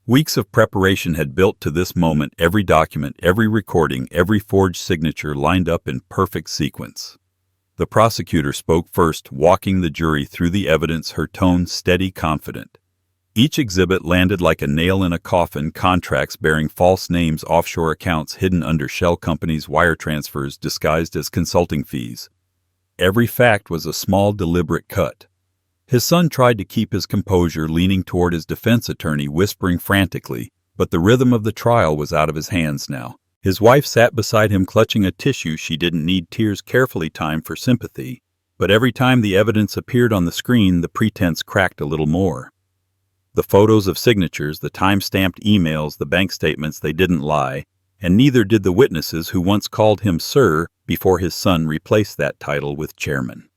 Weeks of preparation had built to this moment, every document, every recording, every forged signature lined up in perfect sequence. The prosecutor spoke first, walking the jury through the evidence, her tone steady, confident. Each exhibit landed like a nail in a coffin, contracts bearing false names, offshore accounts hidden under shell companies, wire transfers disguised as consulting fees. Every fact was a small, deliberate cut. His son tried to keep his composure, leaning toward his defense attorney, whispering frantically, but the rhythm of the trial was out of his hands now. His wife sat beside him, clutching a tissue she didn't need, tears carefully timed for sympathy. But every time the evidence appeared on the screen, the pretense cracked a little more. The photos of signatures, the time-stamped emails, the bank statements, they didn't lie, and neither did the witnesses who once called him sir before his son replaced that title with chairman.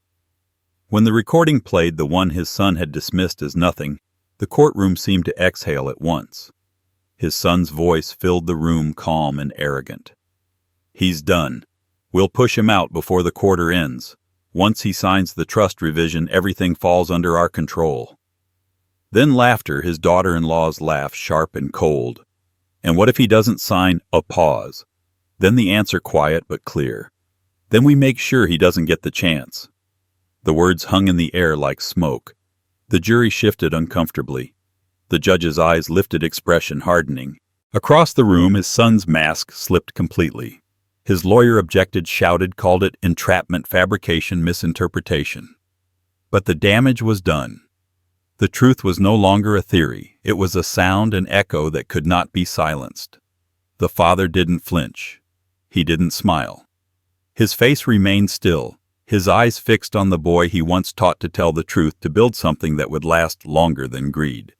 When the recording played, the one his son had dismissed as nothing, the courtroom seemed to exhale at once. His son's voice filled the room, calm and arrogant. "He's done. We'll push him out before the quarter ends. Once he signs the trust revision, everything falls under our control." Then laughter, his daughter-in-law's laugh, sharp and cold. "And what if he doesn't sign?" A pause. Then the answer, quiet but clear. "Then we make sure he doesn't get the chance." The words hung in the air like smoke. The jury shifted uncomfortably. The judge's eyes lifted, expression hardening. Across the room, his son's mask slipped completely. His lawyer objected, shouted, called it entrapment, fabrication, misinterpretation. But the damage was done. The truth was no longer a theory. It was a sound, an echo that could not be silenced. The father didn't flinch. He didn't smile. His face remained still, his eyes fixed on the boy he once taught to tell the truth, to build something that would last longer than greed.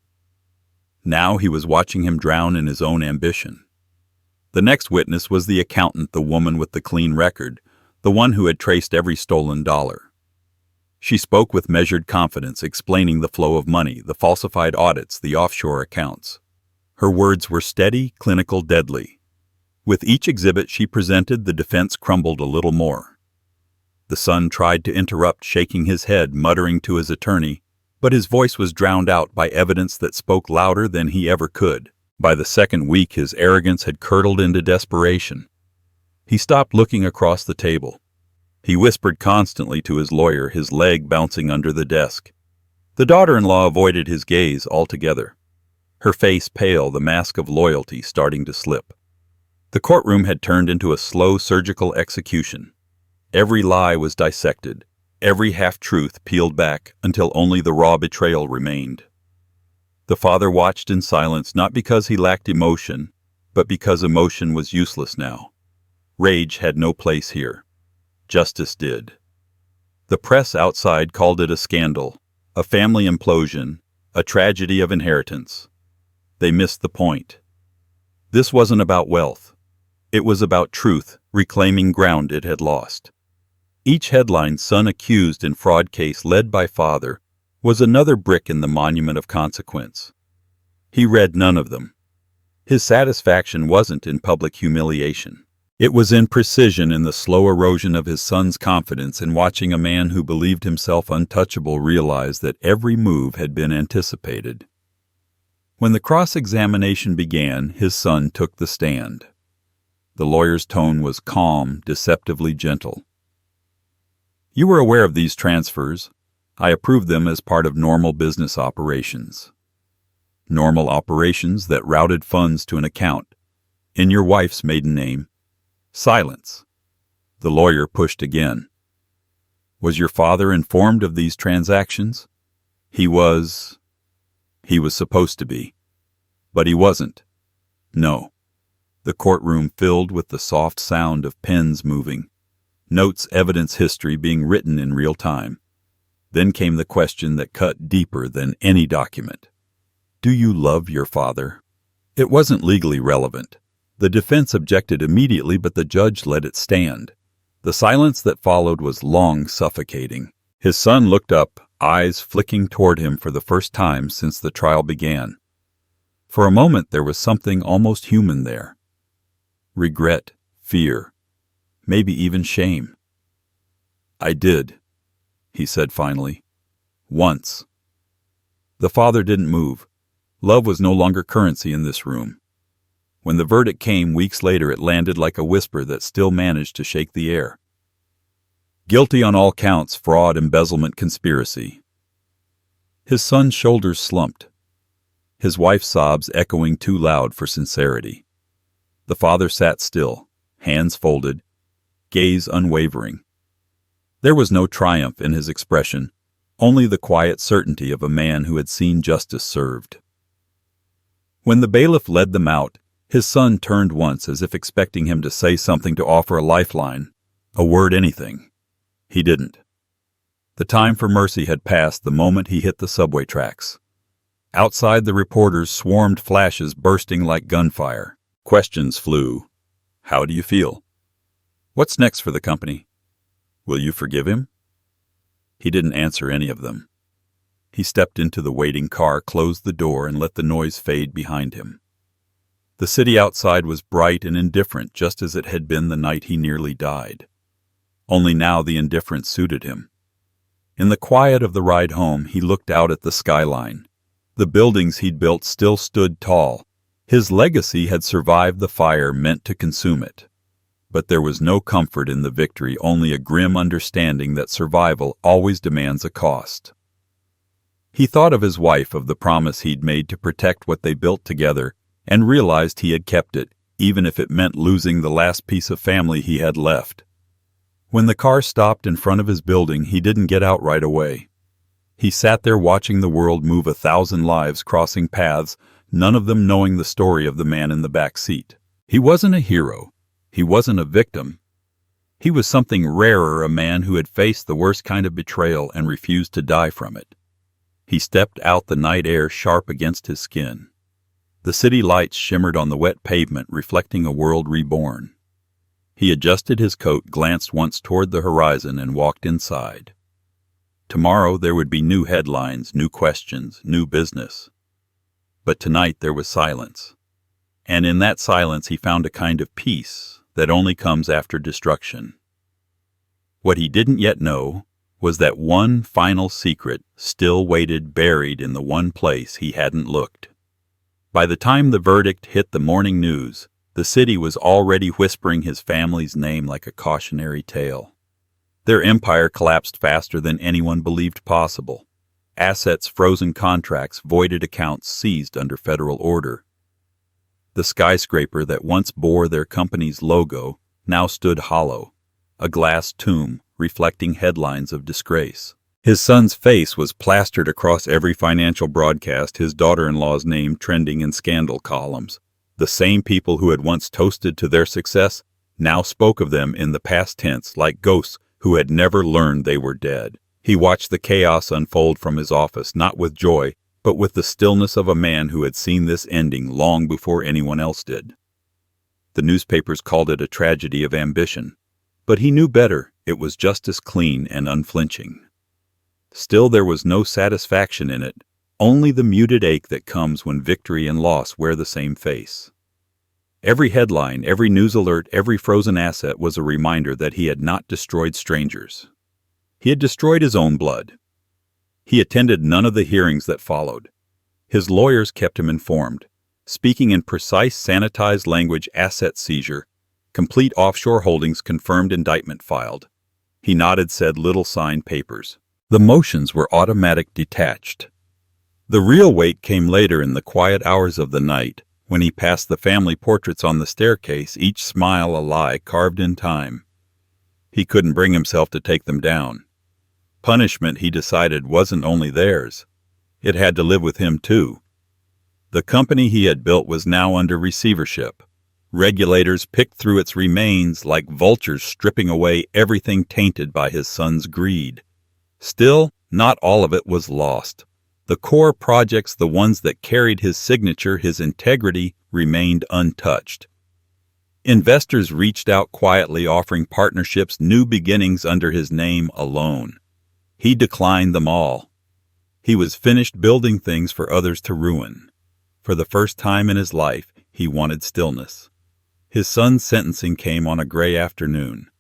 Now he was watching him drown in his own ambition. The next witness was the accountant, the woman with the clean record, the one who had traced every stolen dollar. She spoke with measured confidence, explaining the flow of money, the falsified audits, the offshore accounts. Her words were steady, clinical, deadly. With each exhibit she presented, the defense crumbled a little more. The son tried to interrupt, shaking his head, muttering to his attorney, but his voice was drowned out by evidence that spoke louder than he ever could. By the second week, his arrogance had curdled into desperation. He stopped looking across the table. He whispered constantly to his lawyer, his leg bouncing under the desk. The daughter-in-law avoided his gaze altogether. Her face pale, the mask of loyalty starting to slip. The courtroom had turned into a slow surgical execution. Every lie was dissected, every half-truth peeled back until only the raw betrayal remained. The father watched in silence, not because he lacked emotion, but because emotion was useless now. Rage had no place here. Justice did. The press outside called it a scandal, a family implosion, a tragedy of inheritance. They missed the point. This wasn't about wealth. It was about truth, reclaiming ground it had lost. Each headline, son accused in fraud case led by father, was another brick in the monument of consequence. He read none of them. His satisfaction wasn't in public humiliation. It was in precision, in the slow erosion of his son's confidence, in watching a man who believed himself untouchable realize that every move had been anticipated. When the cross-examination began, his son took the stand. The lawyer's tone was calm, deceptively gentle. You were aware of these transfers. I approved them as part of normal business operations. Normal operations that routed funds to an account, in your wife's maiden name. Silence. The lawyer pushed again. Was your father informed of these transactions? He was supposed to be. But he wasn't. No. The courtroom filled with the soft sound of pens moving, notes, evidence, history being written in real time. Then came the question that cut deeper than any document. Do you love your father? It wasn't legally relevant. The defense objected immediately, but the judge let it stand. The silence that followed was long, suffocating. His son looked up, eyes flicking toward him for the first time since the trial began. For a moment there was something almost human there. Regret, fear, maybe even shame. I did, he said finally. Once. The father didn't move. Love was no longer currency in this room. When the verdict came weeks later, it landed like a whisper that still managed to shake the air. Guilty on all counts: fraud, embezzlement, conspiracy. His son's shoulders slumped, his wife's sobs echoing too loud for sincerity. The father sat still, hands folded, gaze unwavering. There was no triumph in his expression, only the quiet certainty of a man who had seen justice served. When the bailiff led them out, his son turned once as if expecting him to say something, to offer a lifeline, a word, anything. He didn't. The time for mercy had passed the moment he hit the subway tracks. Outside, the reporters swarmed, flashes bursting like gunfire. Questions flew. How do you feel? What's next for the company? Will you forgive him? He didn't answer any of them. He stepped into the waiting car, closed the door, and let the noise fade behind him. The city outside was bright and indifferent, just as it had been the night he nearly died. Only now the indifference suited him. In the quiet of the ride home, he looked out at the skyline. The buildings he'd built still stood tall. His legacy had survived the fire meant to consume it. But there was no comfort in the victory, only a grim understanding that survival always demands a cost. He thought of his wife, of the promise he'd made to protect what they built together, and realized he had kept it, even if it meant losing the last piece of family he had left. When the car stopped in front of his building, he didn't get out right away. He sat there watching the world move 1,000 lives crossing paths, none of them knowing the story of the man in the back seat. He wasn't a hero. He wasn't a victim. He was something rarer, a man who had faced the worst kind of betrayal and refused to die from it. He stepped out, the night air sharp against his skin. The city lights shimmered on the wet pavement, reflecting a world reborn. He adjusted his coat, glanced once toward the horizon, and walked inside. Tomorrow there would be new headlines, new questions, new business. But tonight there was silence. And in that silence he found a kind of peace that only comes after destruction. What he didn't yet know was that one final secret still waited buried in the one place he hadn't looked. By the time the verdict hit the morning news, the city was already whispering his family's name like a cautionary tale. Their empire collapsed faster than anyone believed possible. Assets, frozen contracts, voided accounts seized under federal order. The skyscraper that once bore their company's logo now stood hollow, a glass tomb reflecting headlines of disgrace. His son's face was plastered across every financial broadcast, his daughter-in-law's name trending in scandal columns. The same people who had once toasted to their success now spoke of them in the past tense like ghosts who had never learned they were dead. He watched the chaos unfold from his office, not with joy, but with the stillness of a man who had seen this ending long before anyone else did. The newspapers called it a tragedy of ambition, but he knew better. It was just as clean and unflinching. Still, there was no satisfaction in it, only the muted ache that comes when victory and loss wear the same face. Every headline, every news alert, every frozen asset was a reminder that he had not destroyed strangers. He had destroyed his own blood. He attended none of the hearings that followed. His lawyers kept him informed, speaking in precise, sanitized language: asset seizure, complete offshore holdings, confirmed indictment filed. He nodded, said little, signed papers. The motions were automatic, detached. The real weight came later in the quiet hours of the night, when he passed the family portraits on the staircase, each smile a lie carved in time. He couldn't bring himself to take them down. Punishment, he decided, wasn't only theirs. It had to live with him too. The company he had built was now under receivership. Regulators picked through its remains like vultures, stripping away everything tainted by his son's greed. Still, not all of it was lost. The core projects, the ones that carried his signature, his integrity, remained untouched. Investors reached out quietly, offering partnerships, new beginnings under his name alone. He declined them all. He was finished building things for others to ruin. For the first time in his life, he wanted stillness. His son's sentencing came on a gray afternoon.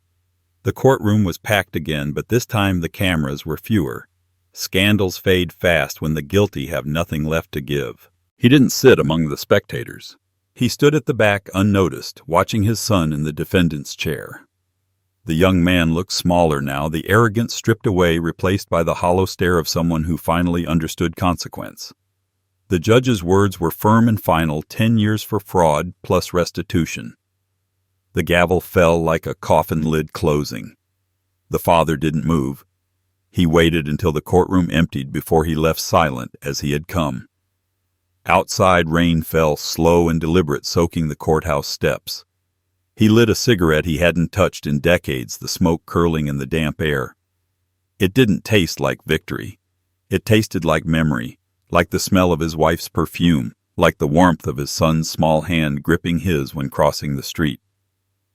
The courtroom was packed again, but this time the cameras were fewer. Scandals fade fast when the guilty have nothing left to give. He didn't sit among the spectators. He stood at the back, unnoticed, watching his son in the defendant's chair. The young man looked smaller now, the arrogance stripped away, replaced by the hollow stare of someone who finally understood consequence. The judge's words were firm and final: 10 years for fraud plus restitution. The gavel fell like a coffin lid closing. The father didn't move. He waited until the courtroom emptied before he left, silent as he had come. Outside, rain fell, slow and deliberate, soaking the courthouse steps. He lit a cigarette he hadn't touched in decades, the smoke curling in the damp air. It didn't taste like victory. It tasted like memory, like the smell of his wife's perfume, like the warmth of his son's small hand gripping his when crossing the street.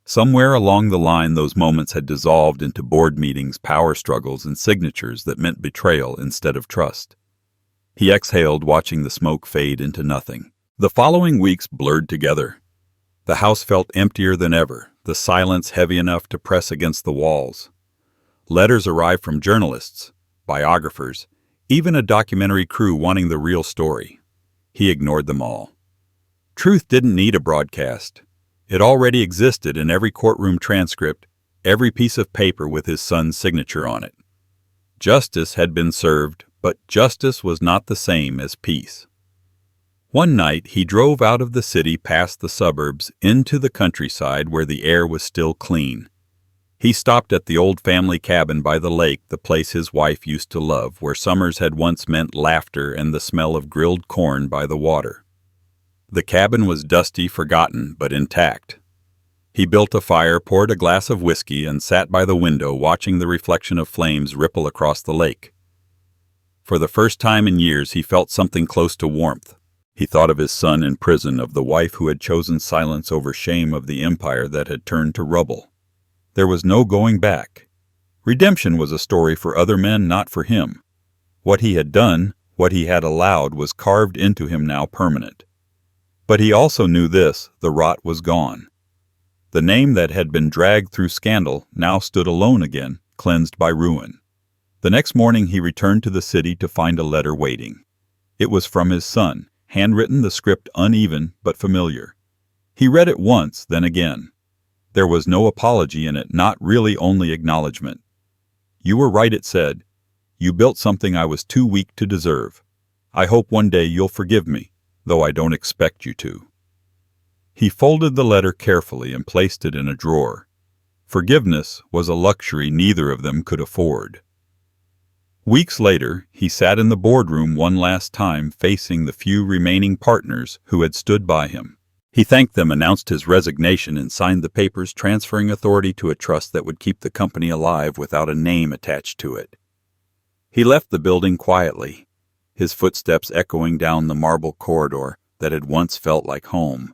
Somewhere along the line, those moments had dissolved into board meetings, power struggles, and signatures that meant betrayal instead of trust. He exhaled, watching the smoke fade into nothing. The following weeks blurred together. The house felt emptier than ever, the silence heavy enough to press against the walls. Letters arrived from journalists, biographers, even a documentary crew wanting the real story. He ignored them all. Truth didn't need a broadcast. It already existed in every courtroom transcript, every piece of paper with his son's signature on it. Justice had been served, but justice was not the same as peace. One night he drove out of the city past the suburbs into the countryside where the air was still clean. He stopped at the old family cabin by the lake, the place his wife used to love, where summers had once meant laughter and the smell of grilled corn by the water. The cabin was dusty, forgotten, but intact. He built a fire, poured a glass of whiskey, and sat by the window watching the reflection of flames ripple across the lake. For the first time in years he felt something close to warmth. He thought of his son in prison, of the wife who had chosen silence over shame, of the empire that had turned to rubble. There was no going back. Redemption was a story for other men, not for him. What he had done, what he had allowed, was carved into him now, permanent. But he also knew this: the rot was gone. The name that had been dragged through scandal now stood alone again, cleansed by ruin. The next morning he returned to the city to find a letter waiting. It was from his son, handwritten, the script uneven but familiar. He read it once, then again. There was no apology in it, not really, only acknowledgement. "You were right," it said. "You built something I was too weak to deserve. I hope one day you'll forgive me, though I don't expect you to." He folded the letter carefully and placed it in a drawer. Forgiveness was a luxury neither of them could afford. Weeks later, he sat in the boardroom one last time, facing the few remaining partners who had stood by him. He thanked them, announced his resignation, and signed the papers transferring authority to a trust that would keep the company alive without a name attached to it. He left the building quietly, his footsteps echoing down the marble corridor that had once felt like home.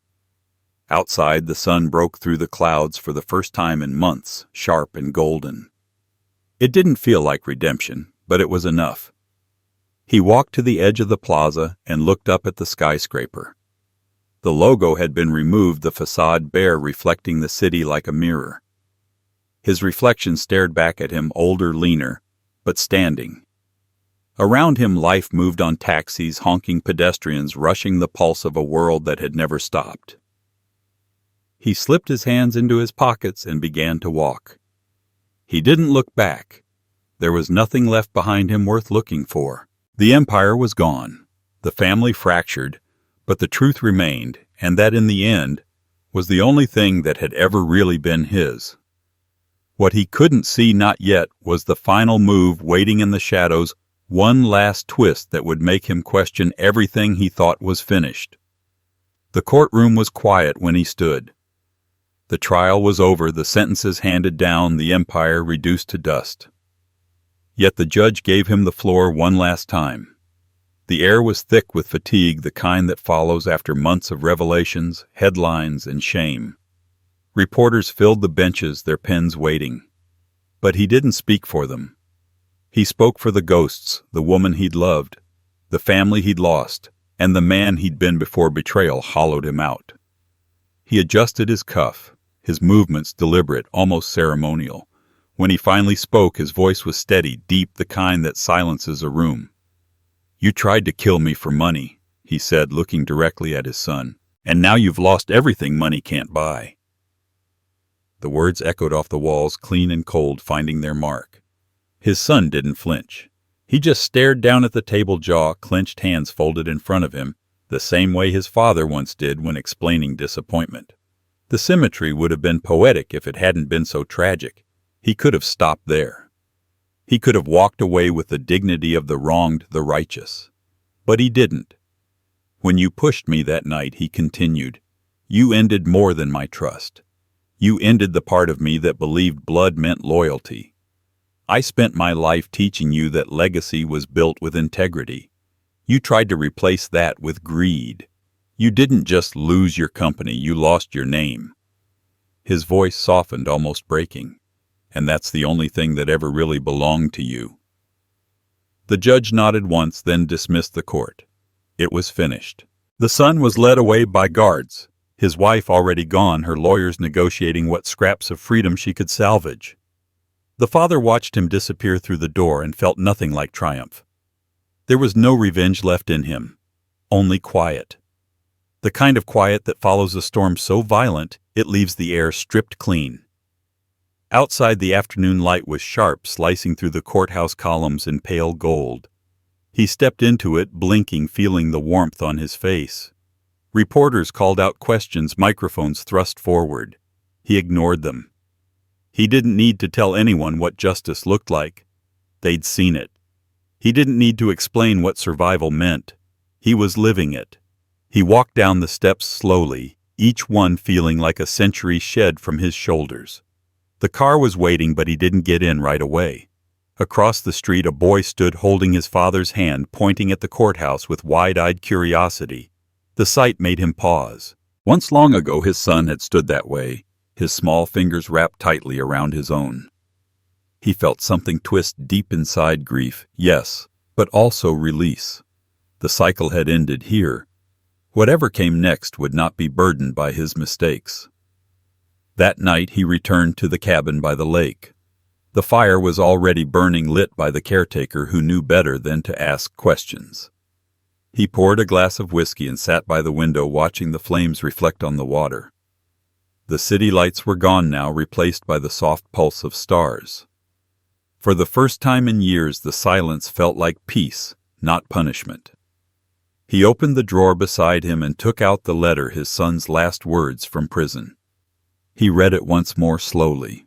Outside, the sun broke through the clouds for the first time in months, sharp and golden. It didn't feel like redemption, but it was enough. He walked to the edge of the plaza and looked up at the skyscraper. The logo had been removed, the facade bare, reflecting the city like a mirror. His reflection stared back at him, older, leaner, but standing. Around him life moved on, taxis, honking pedestrians, rushing the pulse of a world that had never stopped. He slipped his hands into his pockets and began to walk. He didn't look back. There was nothing left behind him worth looking for. The empire was gone, the family fractured, but the truth remained, and that in the end was the only thing that had ever really been his. What he couldn't see, not yet, was the final move waiting in the shadows, one last twist that would make him question everything he thought was finished. The courtroom was quiet when he stood. The trial was over, the sentences handed down, the empire reduced to dust. Yet the judge gave him the floor one last time. The air was thick with fatigue, the kind that follows after months of revelations, headlines, and shame. Reporters filled the benches, their pens waiting. But he didn't speak for them. He spoke for the ghosts, the woman he'd loved, the family he'd lost, and the man he'd been before betrayal hollowed him out. He adjusted his cuff, his movements deliberate, almost ceremonial. When he finally spoke, his voice was steady, deep, the kind that silences a room. "You tried to kill me for money," he said, looking directly at his son, "and now you've lost everything money can't buy." The words echoed off the walls, clean and cold, finding their mark. His son didn't flinch. He just stared down at the table, jaw clenched, hands folded in front of him, the same way his father once did when explaining disappointment. The symmetry would have been poetic if it hadn't been so tragic. He could have stopped there. He could have walked away with the dignity of the wronged, the righteous. But he didn't. "When you pushed me that night," he continued, "you ended more than my trust. You ended the part of me that believed blood meant loyalty. I spent my life teaching you that legacy was built with integrity. You tried to replace that with greed. You didn't just lose your company, you lost your name." His voice softened, almost breaking. "And that's the only thing that ever really belonged to you." The judge nodded once, then dismissed the court. It was finished. The son was led away by guards, his wife already gone, her lawyers negotiating what scraps of freedom she could salvage. The father watched him disappear through the door and felt nothing like triumph. There was no revenge left in him, only quiet. The kind of quiet that follows a storm so violent it leaves the air stripped clean. Outside, the afternoon light was sharp, slicing through the courthouse columns in pale gold. He stepped into it, blinking, feeling the warmth on his face. Reporters called out questions, microphones thrust forward. He ignored them. He didn't need to tell anyone what justice looked like. They'd seen it. He didn't need to explain what survival meant. He was living it. He walked down the steps slowly, each one feeling like a century shed from his shoulders. The car was waiting, but he didn't get in right away. Across the street, a boy stood holding his father's hand, pointing at the courthouse with wide-eyed curiosity. The sight made him pause. Once long ago, his son had stood that way, his small fingers wrapped tightly around his own. He felt something twist deep inside. Grief, yes, but also release. The cycle had ended here. Whatever came next would not be burdened by his mistakes. That night he returned to the cabin by the lake. The fire was already burning, lit by the caretaker who knew better than to ask questions. He poured a glass of whiskey and sat by the window, watching the flames reflect on the water. The city lights were gone now, replaced by the soft pulse of stars. For the first time in years, the silence felt like peace, not punishment. He opened the drawer beside him and took out the letter, his son's last words from prison. He read it once more slowly.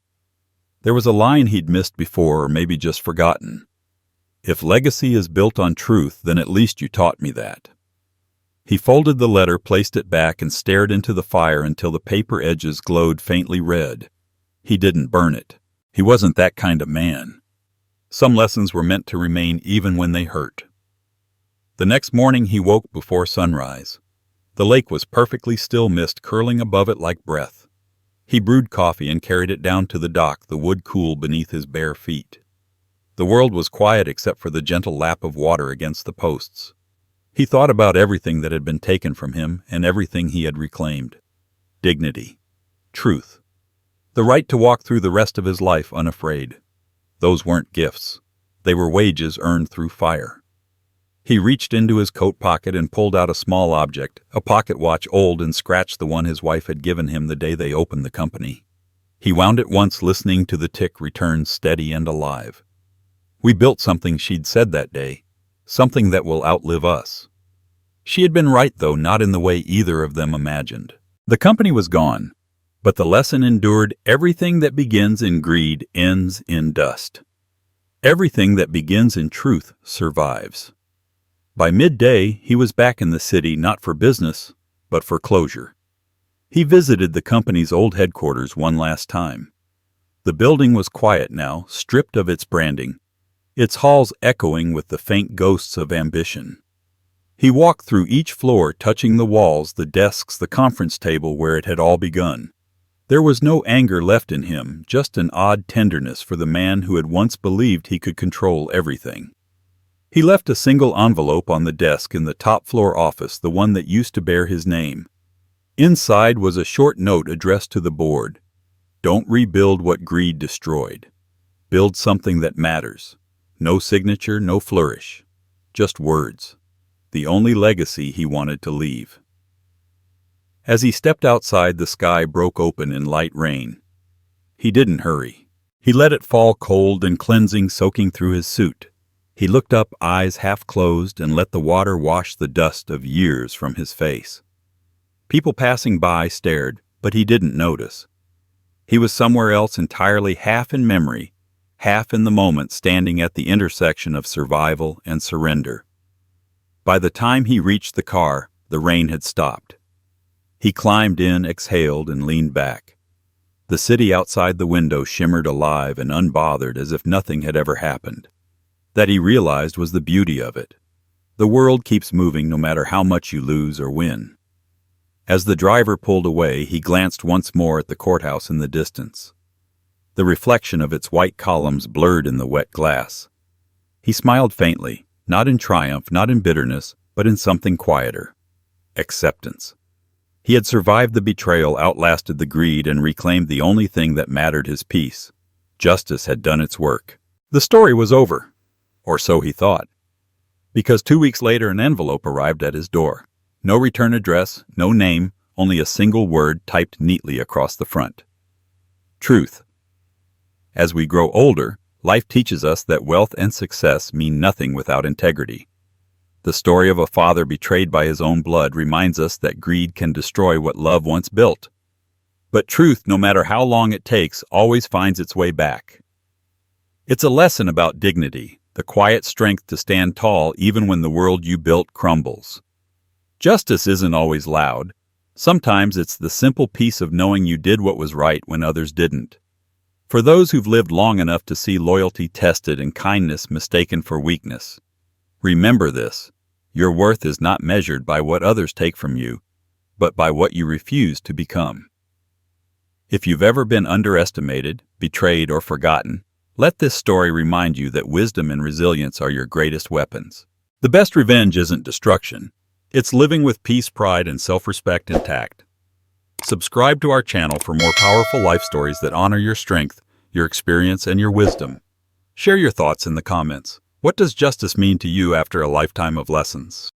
There was a line he'd missed before, or maybe just forgotten. If legacy is built on truth, then at least you taught me that. He folded the letter, placed it back, and stared into the fire until the paper edges glowed faintly red. He didn't burn it. He wasn't that kind of man. Some lessons were meant to remain even when they hurt. The next morning he woke before sunrise. The lake was perfectly still, mist curling above it like breath. He brewed coffee and carried it down to the dock, the wood cool beneath his bare feet. The world was quiet except for the gentle lap of water against the posts. He thought about everything that had been taken from him and everything he had reclaimed. Dignity. Truth. The right to walk through the rest of his life unafraid. Those weren't gifts. They were wages earned through fire. He reached into his coat pocket and pulled out a small object, a pocket watch, old and scratched, the one his wife had given him the day they opened the company. He wound it once, listening to the tick return steady and alive. We built something, she'd said that day, something that will outlive us. She had been right, though not in the way either of them imagined. The company was gone, but the lesson endured. Everything that begins in greed ends in dust. Everything that begins in truth survives. By midday, he was back in the city, not for business, but for closure. He visited the company's old headquarters one last time. The building was quiet now, stripped of its branding, its halls echoing with the faint ghosts of ambition. He walked through each floor, touching the walls, the desks, the conference table where it had all begun. There was no anger left in him, just an odd tenderness for the man who had once believed he could control everything. He left a single envelope on the desk in the top-floor office, the one that used to bear his name. Inside was a short note addressed to the board. Don't rebuild what greed destroyed. Build something that matters. No signature, no flourish. Just words. The only legacy he wanted to leave. As he stepped outside, the sky broke open in light rain. He didn't hurry. He let it fall, cold and cleansing, soaking through his suit. He looked up, eyes half closed, and let the water wash the dust of years from his face. People passing by stared, but he didn't notice. He was somewhere else entirely, half in memory, half in the moment, standing at the intersection of survival and surrender. By the time he reached the car, the rain had stopped. He climbed in, exhaled, and leaned back. The city outside the window shimmered alive and unbothered, as if nothing had ever happened. That, he realized, was the beauty of it. The world keeps moving no matter how much you lose or win. As the driver pulled away, he glanced once more at the courthouse in the distance. The reflection of its white columns blurred in the wet glass. He smiled faintly, not in triumph, not in bitterness, but in something quieter. Acceptance. He had survived the betrayal, outlasted the greed, and reclaimed the only thing that mattered, his peace. Justice had done its work. The story was over. Or so he thought. Because 2 weeks later an envelope arrived at his door. No return address, no name, only a single word typed neatly across the front. Truth. As we grow older, life teaches us that wealth and success mean nothing without integrity. The story of a father betrayed by his own blood reminds us that greed can destroy what love once built. But truth, no matter how long it takes, always finds its way back. It's a lesson about dignity, the quiet strength to stand tall even when the world you built crumbles. Justice isn't always loud. Sometimes it's the simple peace of knowing you did what was right when others didn't. For those who've lived long enough to see loyalty tested and kindness mistaken for weakness, remember this: your worth is not measured by what others take from you, but by what you refuse to become. If you've ever been underestimated, betrayed, or forgotten, let this story remind you that wisdom and resilience are your greatest weapons. The best revenge isn't destruction. It's living with peace, pride, and self-respect intact. Subscribe to our channel for more powerful life stories that honor your strength, your experience, and your wisdom. Share your thoughts in the comments. What does justice mean to you after a lifetime of lessons?